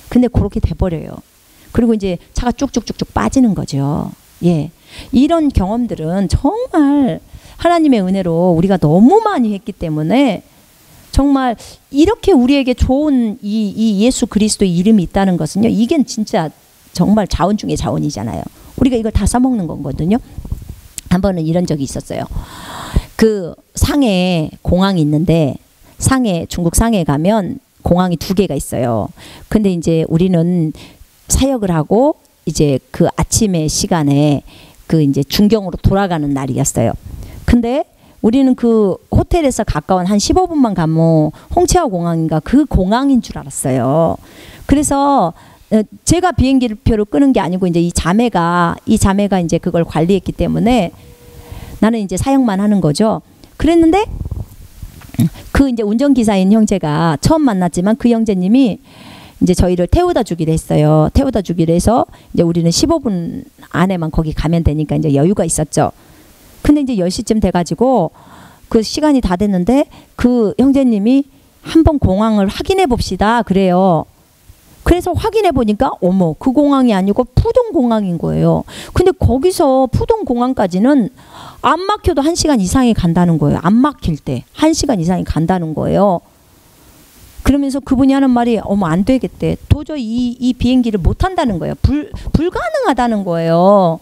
근데 그렇게 돼버려요. 그리고 이제 차가 쭉쭉쭉쭉 빠지는 거죠. 예, 이런 경험들은 정말 하나님의 은혜로 우리가 너무 많이 했기 때문에, 정말 이렇게 우리에게 좋은 이 예수 그리스도의 이름이 있다는 것은요, 이게 진짜 정말 자원 중에 자원이잖아요. 우리가 이걸 다 써먹는 거거든요. 한 번은 이런 적이 있었어요. 그 상해에 공항이 있는데, 중국 상해에 가면 공항이 2개가 있어요. 근데 이제 우리는 사역을 하고 이제 그 아침의 시간에 그 이제 중경으로 돌아가는 날이었어요. 근데 우리는 그 호텔에서 가까운 한 15분만 가면 홍채화 공항인가 그 공항인 줄 알았어요. 그래서 제가 비행기 표를 끄는 게 아니고 이제 이 자매가 이제 그걸 관리했기 때문에 나는 이제 사역만 하는 거죠. 그랬는데 그 이제 운전기사인 형제가 처음 만났지만 그 형제님이 이제 저희를 태워다 주기로 했어요. 태워다 주기로 해서 이제 우리는 15분 안에만 거기 가면 되니까 이제 여유가 있었죠. 근데 이제 10시쯤 돼가지고 그 시간이 다 됐는데 그 형제님이 한번 공항을 확인해 봅시다 그래요. 그래서 확인해 보니까 어머, 그 공항이 아니고 푸동 공항인 거예요. 근데 거기서 푸동 공항까지는 안 막혀도 1시간 이상이 간다는 거예요. 안 막힐 때 1시간 이상이 간다는 거예요. 그러면서 그분이 하는 말이 어머, 안 되겠대. 도저히 이 비행기를 못 탄다는 거예요. 불가능하다는 거예요.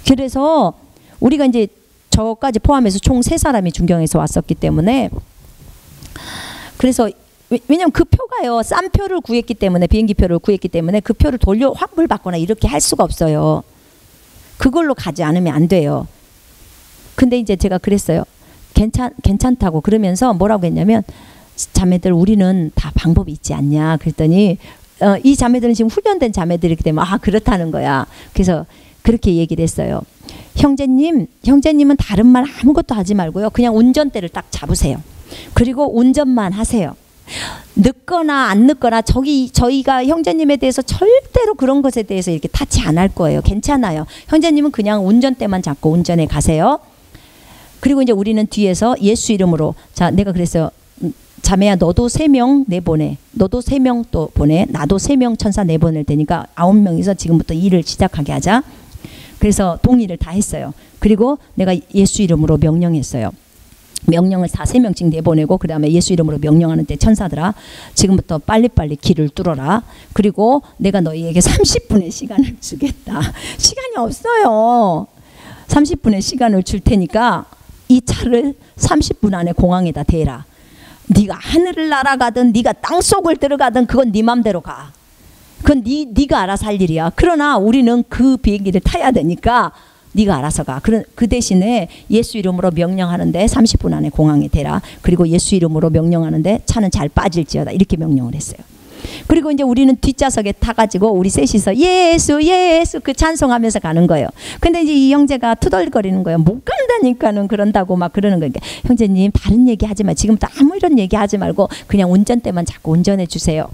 그래서 우리가 이제 저까지 포함해서 총 3사람이 중경에서 왔었기 때문에, 그래서 왜냐면 그 표가요, 싼 표를 구했기 때문에, 비행기 표를 구했기 때문에 그 표를 돌려 환불받거나 이렇게 할 수가 없어요. 그걸로 가지 않으면 안 돼요. 근데 이제 제가 그랬어요. 괜찮다고 그러면서 뭐라고 했냐면, 자매들 우리는 다 방법이 있지 않냐 그랬더니 이 자매들은 지금 훈련된 자매들이기 때문에 그렇다는 거야. 그래서 그렇게 얘기를 했어요. 형제님은 다른 말 아무것도 하지 말고요. 그냥 운전대를 딱 잡으세요. 그리고 운전만 하세요. 늦거나 안 늦거나 저희가 형제님에 대해서 절대로 그런 것에 대해서 이렇게 타치 안 할 거예요. 괜찮아요. 형제님은 그냥 운전대만 잡고 운전해 가세요. 그리고 이제 우리는 뒤에서 예수 이름으로, 자, 내가 그랬어요. 자매야, 너도 3명 내보내. 너도 3명 또 보내. 나도 3명 천사 내보낼 테니까 9명이서 지금부터 일을 시작하게 하자. 그래서 동의를 다 했어요. 그리고 내가 예수 이름으로 명령했어요. 명령을 다 3명씩 내보내고, 그 다음에 예수 이름으로 명령하는데, 천사들아 지금부터 빨리빨리 길을 뚫어라. 그리고 내가 너희에게 30분의 시간을 주겠다. 시간이 없어요. 30분의 시간을 줄 테니까 이 차를 30분 안에 공항에다 대라. 네가 하늘을 날아가든 네가 땅속을 들어가든 그건 네 맘대로 가. 그건 네가 알아서 할 일이야. 그러나 우리는 그 비행기를 타야 되니까 네가 알아서 가. 그 대신에 예수 이름으로 명령하는데 30분 안에 공항에 대라. 그리고 예수 이름으로 명령하는데 차는 잘 빠질지어다. 이렇게 명령을 했어요. 그리고 이제 우리는 뒷좌석에 타가지고 우리 셋이서 예수 예수 그 찬송하면서 가는 거예요. 근데 이제 이 형제가 투덜거리는 거예요. 못 간다니까는 그런다고 막 그러는 거예요. 형제님 다른 얘기 하지 마. 지금부터 아무 이런 얘기 하지 말고 그냥 운전대만 자꾸 운전해 주세요.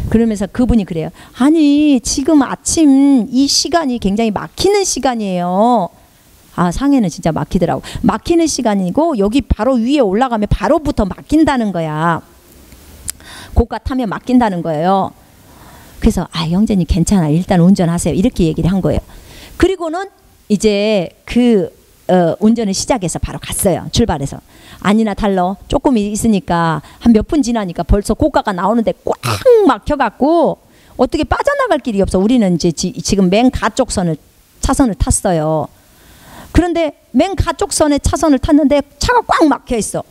그러면서 그분이 그래요. 아니 지금 아침 이 시간이 굉장히 막히는 시간이에요. 상해는 진짜 막히더라고. 막히는 시간이고 여기 바로 위에 올라가면 바로부터 막힌다는 거야. 고가 타면 막힌다는 거예요. 그래서 형제님 괜찮아. 일단 운전하세요. 이렇게 얘기를 한 거예요. 그리고는 이제 운전을 시작해서 바로 갔어요. 출발해서. 아니나 달러 조금 있으니까 한 몇 분 지나니까 벌써 고가가 나오는데 꽉 막혀갖고 어떻게 빠져나갈 길이 없어. 우리는 이제 지금 맨 가쪽 차선을 탔어요. 그런데 맨 가쪽 선에 차선을 탔는데 차가 꽉 막혀 있어.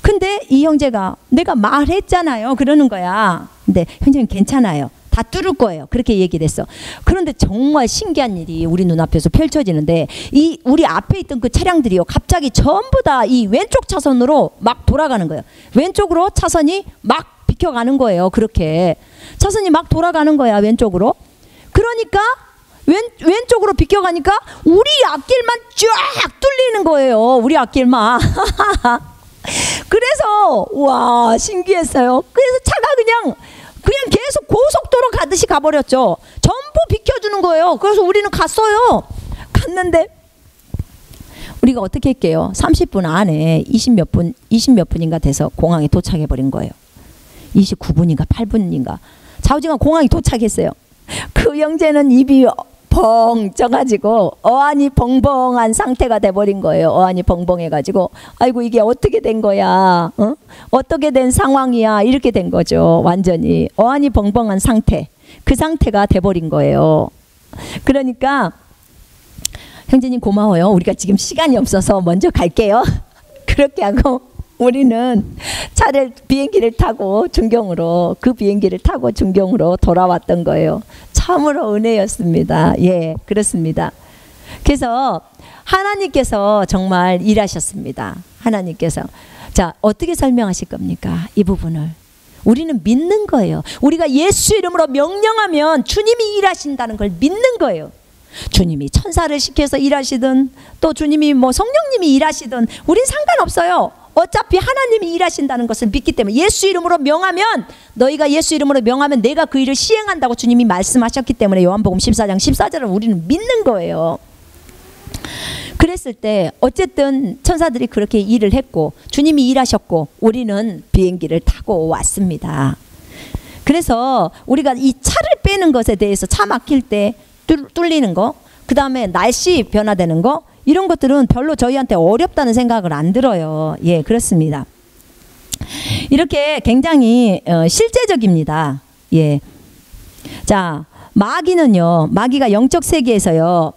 근데 이 형제가 내가 말했잖아요. 그러는 거야. 근데 형제님 괜찮아요. 다 뚫을 거예요. 그렇게 얘기를 했어. 그런데 정말 신기한 일이 우리 눈앞에서 펼쳐지는데 우리 앞에 있던 그 차량들이요. 갑자기 전부 다 이 왼쪽 차선으로 막 돌아가는 거예요. 왼쪽으로 차선이 막 비켜가는 거예요. 그렇게. 차선이 막 돌아가는 거야. 왼쪽으로. 그러니까 왼쪽으로 비켜가니까 우리 앞길만 쫙 뚫리는 거예요. 우리 앞길만. 그래서 와 신기했어요. 그래서 차가 그냥 계속 고속도로 가듯이 가버렸죠. 전부 비켜주는 거예요. 그래서 우리는 갔어요. 갔는데 우리가 어떻게 할게요? 30분 안에 20몇 분인가 돼서 공항에 도착해버린 거예요. 29분인가 8분인가 좌우지간 공항에 도착했어요. 그 형제는 입이 벙 쪄가지고 어안이 벙벙한 상태가 돼버린 거예요. 어안이 벙벙해가지고 아이고 이게 어떻게 된 거야? 어떻게 된 상황이야? 이렇게 된 거죠. 완전히 어안이 벙벙한 상태. 그 상태가 돼버린 거예요. 그러니까 형제님 고마워요. 우리가 지금 시간이 없어서 먼저 갈게요. 그렇게 하고 우리는 비행기를 타고 중경으로 돌아왔던 거예요. 참으로 은혜였습니다. 예, 그렇습니다. 그래서 하나님께서 정말 일하셨습니다. 하나님께서. 자, 어떻게 설명하실 겁니까? 이 부분을. 우리는 믿는 거예요. 우리가 예수 이름으로 명령하면 주님이 일하신다는 걸 믿는 거예요. 주님이 천사를 시켜서 일하시든 또 주님이 성령님이 일하시든 우린 상관없어요. 어차피 하나님이 일하신다는 것을 믿기 때문에 예수 이름으로 명하면 너희가 예수 이름으로 명하면 내가 그 일을 시행한다고 주님이 말씀하셨기 때문에 요한복음 14장 14절을 우리는 믿는 거예요. 그랬을 때 어쨌든 천사들이 그렇게 일을 했고 주님이 일하셨고 우리는 비행기를 타고 왔습니다. 그래서 우리가 이 차를 빼는 것에 대해서 차 막힐 때 뚫리는 거, 그 다음에 날씨 변화되는 거 이런 것들은 별로 저희한테 어렵다는 생각을 안 들어요. 예, 그렇습니다. 이렇게 굉장히 실제적입니다. 예. 자, 마귀는요. 마귀가 영적 세계에서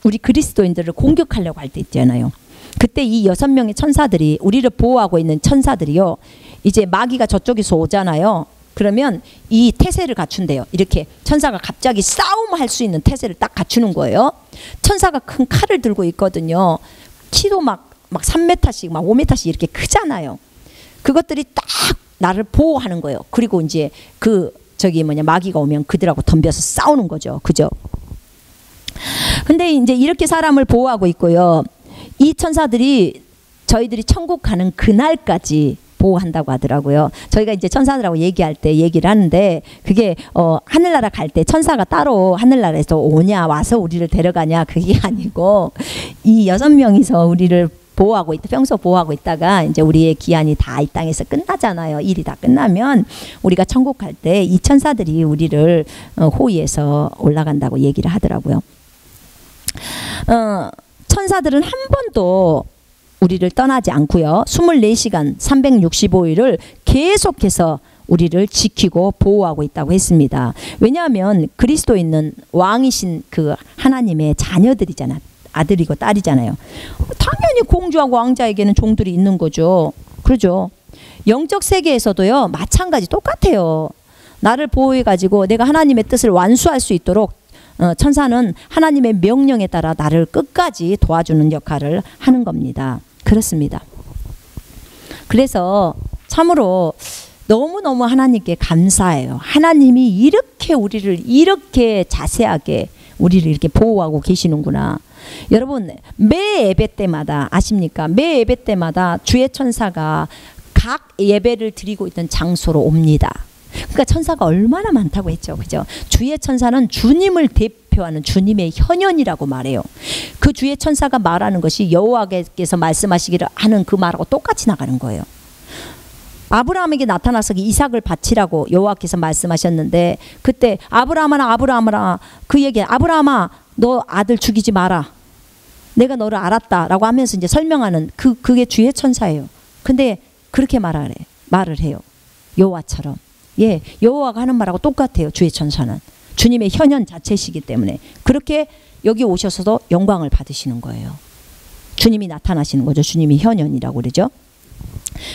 우리 그리스도인들을 공격하려고 할 때 있잖아요. 그때 이 6명의 천사들이 우리를 보호하고 있는 천사들이요. 이제 마귀가 저쪽에서 오잖아요. 그러면 이 태세를 갖춘대요. 이렇게 천사가 갑자기 싸움할 수 있는 태세를 딱 갖추는 거예요. 천사가 큰 칼을 들고 있거든요. 키도 막 3m씩 막 5m씩 이렇게 크잖아요. 그것들이 딱 나를 보호하는 거예요. 그리고 이제 마귀가 오면 그들하고 덤벼서 싸우는 거죠. 그죠? 근데 이제 이렇게 사람을 보호하고 있고요. 이 천사들이 저희들이 천국 가는 그날까지 보호한다고 하더라고요. 저희가 이제 천사들하고 얘기할 때 얘기를 하는데, 그게 하늘나라 갈 때 천사가 따로 하늘나라에서 오냐 와서 우리를 데려가냐 그게 아니고, 이 6명이서 우리를 보호하고 있다, 평소 보호하고 있다가 이제 우리의 기한이 다 이 땅에서 끝나잖아요. 일이 다 끝나면 우리가 천국 갈 때 이 천사들이 우리를 호위해서 올라간다고 얘기를 하더라고요. 천사들은 한 번도 우리를 떠나지 않고요. 24시간 365일을 계속해서 우리를 지키고 보호하고 있다고 했습니다. 왜냐하면 그리스도에 있는 왕이신 그 하나님의 자녀들이잖아. 아들이고 딸이잖아요. 당연히 공주하고 왕자에게는 종들이 있는 거죠. 그러죠. 영적 세계에서도요, 마찬가지 똑같아요. 나를 보호해가지고 내가 하나님의 뜻을 완수할 수 있도록 천사는 하나님의 명령에 따라 나를 끝까지 도와주는 역할을 하는 겁니다. 그렇습니다. 그래서 참으로 너무너무 하나님께 감사해요. 하나님이 이렇게 우리를 이렇게 자세하게 우리를 이렇게 보호하고 계시는구나. 여러분, 매 예배 때마다 아십니까? 매 예배 때마다 주의 천사가 각 예배를 드리고 있던 장소로 옵니다. 그러니까 천사가 얼마나 많다고 했죠. 그죠? 주의 천사는 주님을 대표하는 주님의 현현이라고 말해요. 그 주의 천사가 말하는 것이 여호와께서 말씀하시기를 하는 그 말하고 똑같이 나가는 거예요. 아브라함에게 나타나서 이삭을 바치라고 여호와께서 말씀하셨는데, 그때 아브라함아 그 얘기, 아브라함아 너 아들 죽이지 마라, 내가 너를 알았다라고 하면서 이제 설명하는 그게 주의 천사예요. 근데 그렇게 말을 해요. 여호와처럼. 예, 여호와가 하는 말하고 똑같아요. 주의 천사는 주님의 현현 자체시기 때문에 그렇게 여기 오셔서도 영광을 받으시는 거예요. 주님이 나타나시는 거죠. 주님이 현현이라고 그러죠.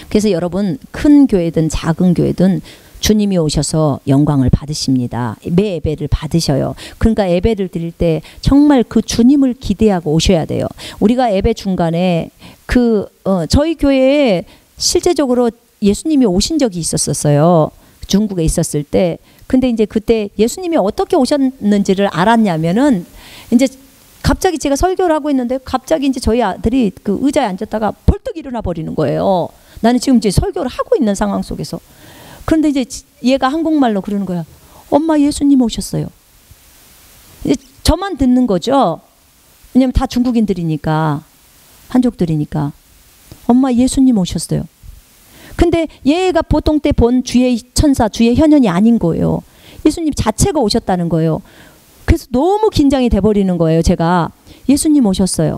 그래서 여러분, 큰 교회든 작은 교회든 주님이 오셔서 영광을 받으십니다. 매 예배를 받으셔요. 그러니까 예배를 드릴 때 정말 그 주님을 기대하고 오셔야 돼요. 우리가 예배 중간에 저희 교회에 실제적으로 예수님이 오신 적이 있었어요. 중국에 있었을 때. 근데 이제 그때 예수님이 어떻게 오셨는지를 알았냐면은, 이제 갑자기 제가 설교를 하고 있는데 갑자기 이제 저희 아들이 그 의자에 앉았다가 벌떡 일어나 버리는 거예요. 나는 지금 이제 설교를 하고 있는 상황 속에서. 그런데 이제 얘가 한국말로 그러는 거야. 엄마, 예수님 오셨어요. 이제 저만 듣는 거죠. 왜냐면 다 중국인들이니까, 한족들이니까. 엄마, 예수님 오셨어요. 근데 얘가 보통 때 본 주의 천사, 주의 현현이 아닌 거예요. 예수님 자체가 오셨다는 거예요. 그래서 너무 긴장이 돼버리는 거예요. 제가 예수님 오셨어요.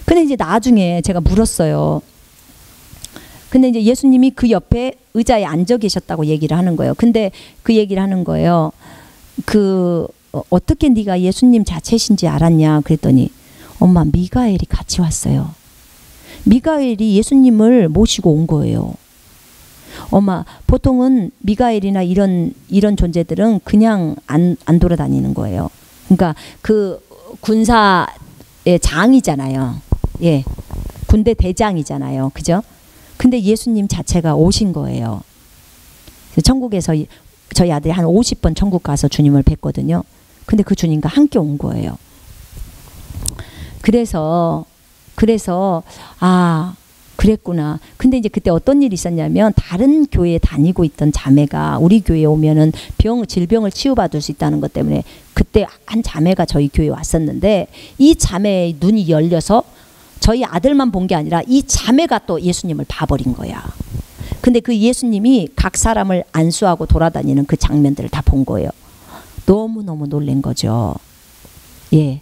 근데 이제 나중에 제가 물었어요. 근데 이제 예수님이 그 옆에 의자에 앉아 계셨다고 얘기를 하는 거예요. 근데 그 얘기를 하는 거예요. 어떻게 네가 예수님 자체신지 알았냐 그랬더니, 엄마, 미가엘이 같이 왔어요. 미가엘이 예수님을 모시고 온 거예요. 엄마, 보통은 미가엘이나 이런 존재들은 그냥 안 돌아다니는 거예요. 그러니까 그 군사의 장이잖아요. 예, 군대 대장이잖아요. 그죠? 근데 예수님 자체가 오신 거예요. 천국에서 저희 아들이 한 50번 천국 가서 주님을 뵀거든요. 근데 그 주님과 함께 온 거예요. 그래서 그랬구나. 근데 이제 그때 어떤 일이 있었냐면, 다른 교회에 다니고 있던 자매가 우리 교회에 오면은 질병을 치유받을 수 있다는 것 때문에 그때 한 자매가 저희 교회에 왔었는데, 이 자매의 눈이 열려서 저희 아들만 본 게 아니라 이 자매가 또 예수님을 봐버린 거야. 근데 그 예수님이 각 사람을 안수하고 돌아다니는 그 장면들을 다 본 거예요. 너무너무 놀란 거죠. 예.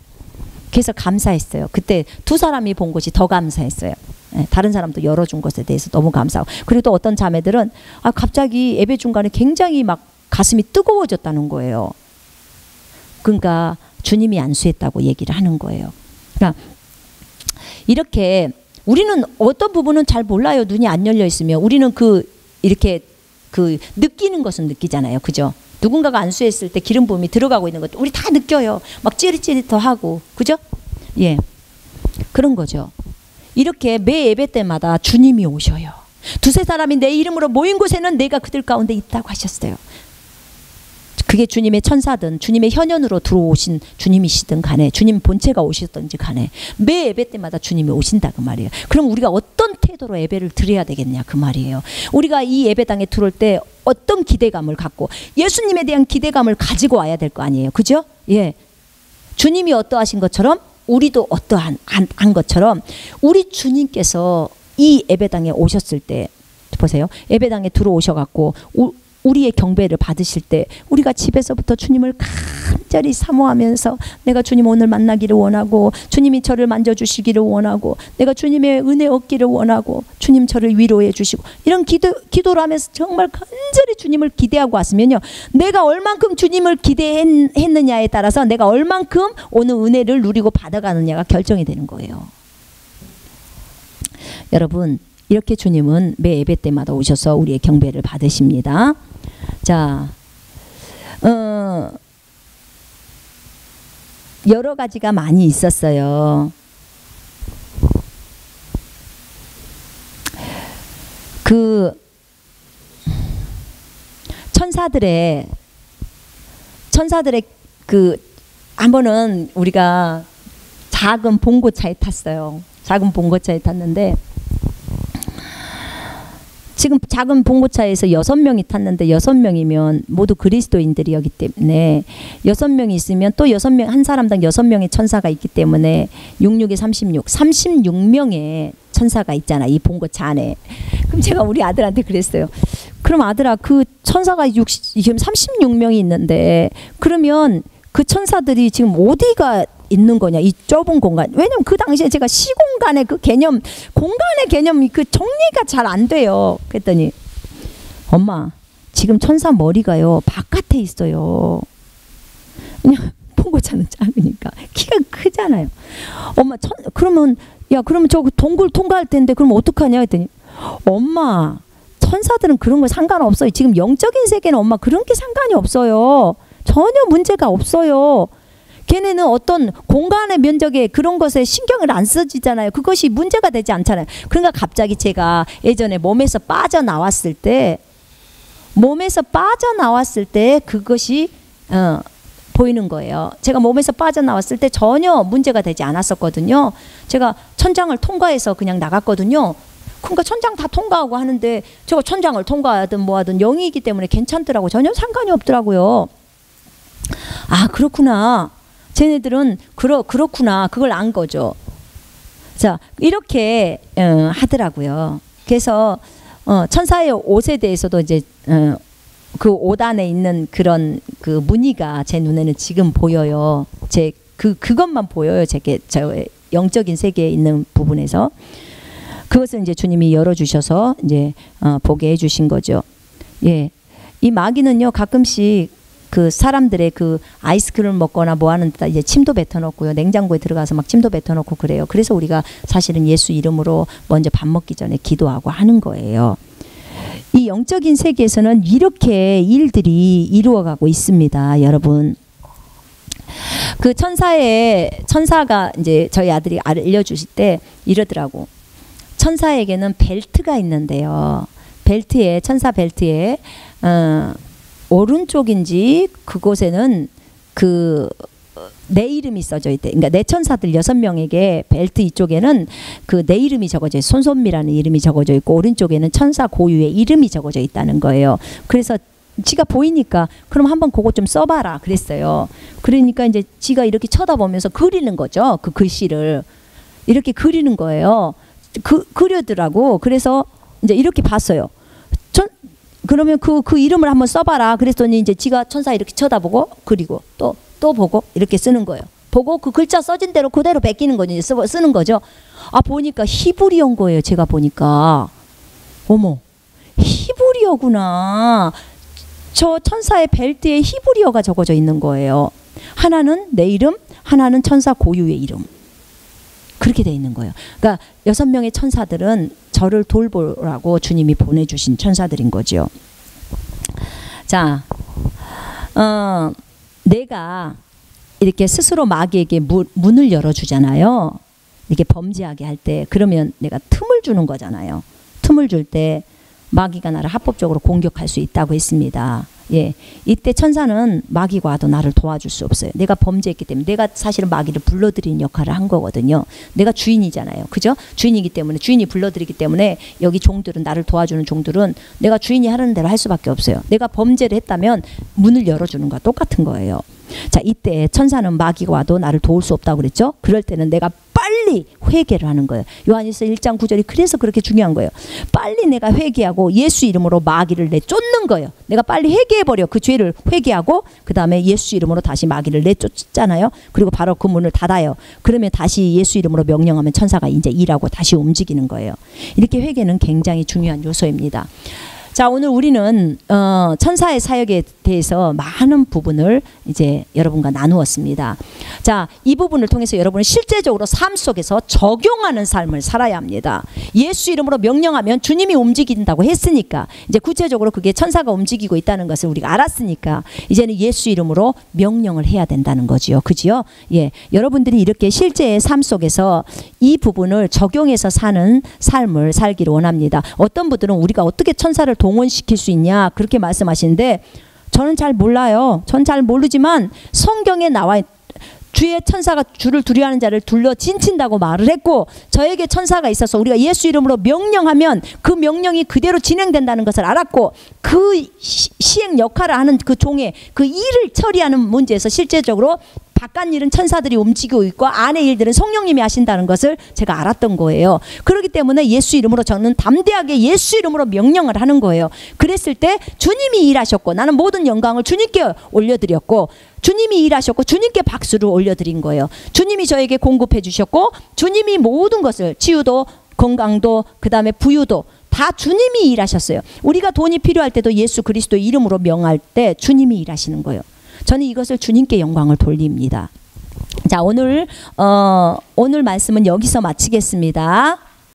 그래서 감사했어요. 그때 두 사람이 본 것이 더 감사했어요. 예, 다른 사람도 열어준 것에 대해서 너무 감사하고. 그리고 또 어떤 자매들은 갑자기 예배 중간에 굉장히 막 가슴이 뜨거워졌다는 거예요. 그러니까 주님이 안수했다고 얘기를 하는 거예요. 그러니까 이렇게 우리는 어떤 부분은 잘 몰라요. 눈이 안 열려 있으면. 우리는 이렇게 그 느끼는 것은 느끼잖아요. 그죠? 누군가가 안수했을 때 기름 부음이 들어가고 있는 것도 우리 다 느껴요. 막 찌릿찌릿하고. 그죠? 예. 그런 거죠. 이렇게 매 예배 때마다 주님이 오셔요. 두세 사람이 내 이름으로 모인 곳에는 내가 그들 가운데 있다고 하셨어요. 그게 주님의 천사든 주님의 현현으로 들어오신 주님이시든 간에 주님 본체가 오셨든지 간에 매 예배 때마다 주님이 오신다 그 말이에요. 그럼 우리가 어떤 태도로 예배를 드려야 되겠냐 그 말이에요. 우리가 이 예배당에 들어올 때 어떤 기대감을 갖고 예수님에 대한 기대감을 가지고 와야 될 거 아니에요. 그죠? 예. 주님이 어떠하신 것처럼 우리도 어떠한 것처럼 우리 주님께서 이 예배당에 오셨을 때 보세요. 예배당에 들어오셔갖고 우리의 경배를 받으실 때 우리가 집에서부터 주님을 간절히 사모하면서 내가 주님 오늘 만나기를 원하고 주님이 저를 만져주시기를 원하고 내가 주님의 은혜 얻기를 원하고 주님 저를 위로해 주시고 이런 기도를 하면서 정말 간절히 주님을 기대하고 왔으면요. 내가 얼만큼 주님을 기대했느냐에 따라서 내가 얼만큼 오늘 은혜를 누리고 받아가느냐가 결정이 되는 거예요. 여러분 이렇게 주님은 매 예배 때마다 오셔서 우리의 경배를 받으십니다. 자, 여러 가지가 많이 있었어요. 그 천사들의 그 한 번은 우리가 작은 봉고차에 탔어요. 작은 봉고차에 탔는데 지금 작은 봉고차에서 6명이 탔는데 6명이면 모두 그리스도인들이었기 때문에 6명이 있으면 또 6명 한 사람당 6명의 천사가 있기 때문에 66에 36명의 천사가 있잖아 이 봉고차 안에. 그럼 제가 우리 아들한테 그랬어요. 그럼 아들아 그 천사가 지금 36명이 있는데 그러면 그 천사들이 지금 어디가 있는 거냐 이 좁은 공간. 왜냐면 그 당시에 제가 시공간의 그 개념 공간의 개념이 그 정리가 잘 안 돼요. 그랬더니 엄마 지금 천사 머리가요 바깥에 있어요. 그냥 봉고차는 작으니까 키가 크잖아요. 엄마 그러면 야 그러면 저 동굴 통과할 텐데 그럼 어떡하냐 했더니 엄마 천사들은 그런 거 상관없어요. 지금 영적인 세계는 엄마 그런 게 상관이 없어요. 전혀 문제가 없어요. 걔네는 어떤 공간의 면적에 그런 것에 신경을 안 써지잖아요. 그것이 문제가 되지 않잖아요. 그러니까 갑자기 제가 예전에 몸에서 빠져나왔을 때 그것이 보이는 거예요. 제가 몸에서 빠져나왔을 때 전혀 문제가 되지 않았었거든요. 제가 천장을 통과해서 그냥 나갔거든요. 그러니까 천장 다 통과하고 하는데 제가 천장을 통과하든 뭐하든 영이기 때문에 괜찮더라고요. 전혀 상관이 없더라고요. 아 그렇구나. 쟤네들은 그렇구나. 그걸 안 거죠. 자 이렇게 하더라고요. 그래서 천사의 옷에 대해서도 이제 그 옷 안에 있는 그런 그 무늬가 제 눈에는 지금 보여요. 그것만 보여요. 저 영적인 세계에 있는 부분에서 그것을 이제 주님이 열어주셔서 이제 보게 해주신 거죠. 예, 이 마귀는요 가끔씩 그 사람들의 그 아이스크림을 먹거나 뭐 하는 데다 이제 침도 뱉어놓고요. 냉장고에 들어가서 막 침도 뱉어놓고 그래요. 그래서 우리가 사실은 예수 이름으로 먼저 밥 먹기 전에 기도하고 하는 거예요. 이 영적인 세계에서는 이렇게 일들이 이루어가고 있습니다. 여러분. 그 천사가 이제 저희 아들이 알려주실 때 이러더라고. 천사에게는 벨트가 있는데요. 천사 벨트에 오른쪽인지 그곳에는 내 이름이 써져 있대. 그러니까 내 천사들 6명에게 벨트 이쪽에는 그 내 이름이 적어져 있고 손손미라는 이름이 적어져 있고 오른쪽에는 천사 고유의 이름이 적어져 있다는 거예요. 그래서 지가 보이니까 그럼 한번 그거 좀 써봐라 그랬어요. 그러니까 이제 지가 이렇게 쳐다보면서 그리는 거죠. 그 글씨를 이렇게 그리는 거예요. 그려더라고. 그래서 이제 이렇게 봤어요. 그러면 그 이름을 한번 써봐라. 그랬더니 이제 지가 천사 이렇게 쳐다보고 그리고 또 보고 이렇게 쓰는 거예요. 보고 그 글자 써진 대로 그대로 베끼는 거죠. 쓰는 거죠. 아 보니까 히브리어인 거예요. 제가 보니까 어머 히브리어구나. 저 천사의 벨트에 히브리어가 적어져 있는 거예요. 하나는 내 이름, 하나는 천사 고유의 이름. 그렇게 돼 있는 거예요. 그러니까 6명의 천사들은 저를 돌보라고 주님이 보내주신 천사들인 거죠. 자, 내가 이렇게 스스로 마귀에게 문을 열어주잖아요. 이렇게 범죄하게 할 때. 그러면 내가 틈을 주는 거잖아요. 틈을 줄 때 마귀가 나를 합법적으로 공격할 수 있다고 했습니다. 예, 이때 천사는 마귀가 와도 나를 도와줄 수 없어요. 내가 범죄했기 때문에. 내가 사실은 마귀를 불러들이는 역할을 한 거거든요. 내가 주인이잖아요. 그죠? 주인이기 때문에, 주인이 불러들이기 때문에 여기 종들은, 나를 도와주는 종들은 내가 주인이 하는 대로 할 수밖에 없어요. 내가 범죄를 했다면 문을 열어주는 거와 똑같은 거예요. 자, 이때 천사는 마귀가 와도 나를 도울 수 없다고 그랬죠? 그럴 때는 내가 빨리 회개를 하는 거예요. 요한일서 1장 9절이 그래서 그렇게 중요한 거예요. 빨리 내가 회개하고 예수 이름으로 마귀를 내쫓는 거예요. 내가 빨리 회개해버려. 그 죄를 회개하고 그 다음에 예수 이름으로 다시 마귀를 내쫓잖아요. 그리고 바로 그 문을 닫아요. 그러면 다시 예수 이름으로 명령하면 천사가 이제 일하고 다시 움직이는 거예요. 이렇게 회개는 굉장히 중요한 요소입니다. 자, 오늘 우리는 천사의 사역에 대해서 많은 부분을 이제 여러분과 나누었습니다. 자, 이 부분을 통해서 여러분은 실제적으로 삶 속에서 적용하는 삶을 살아야 합니다. 예수 이름으로 명령하면 주님이 움직인다고 했으니까, 이제 구체적으로 그게 천사가 움직이고 있다는 것을 우리가 알았으니까 이제는 예수 이름으로 명령을 해야 된다는 거지요. 그지요? 예, 여러분들이 이렇게 실제의 삶 속에서 이 부분을 적용해서 사는 삶을 살기를 원합니다. 어떤 분들은 우리가 어떻게 천사를 동원시킬 수 있냐 그렇게 말씀하시는데, 저는 잘 몰라요. 전 잘 모르지만 성경에 나와 주의 천사가 주를 두려워하는 자를 둘러 진친다고 말을 했고, 저에게 천사가 있어서 우리가 예수 이름으로 명령하면 그 명령이 그대로 진행된다는 것을 알았고, 그 시행 역할을 하는 그 종의 그 일을 처리하는 문제에서 실제적으로 바깥 일은 천사들이 움직이고 있고 안의 일들은 성령님이 하신다는 것을 제가 알았던 거예요. 그렇기 때문에 예수 이름으로 저는 담대하게 예수 이름으로 명령을 하는 거예요. 그랬을 때 주님이 일하셨고, 나는 모든 영광을 주님께 올려드렸고, 주님이 일하셨고 주님께 박수를 올려드린 거예요. 주님이 저에게 공급해 주셨고, 주님이 모든 것을, 치유도 건강도 그 다음에 부유도 다 주님이 일하셨어요. 우리가 돈이 필요할 때도 예수 그리스도 이름으로 명할 때 주님이 일하시는 거예요. 저는 이것을 주님께 영광을 돌립니다. 자, 오늘 말씀은 여기서 마치겠습니다.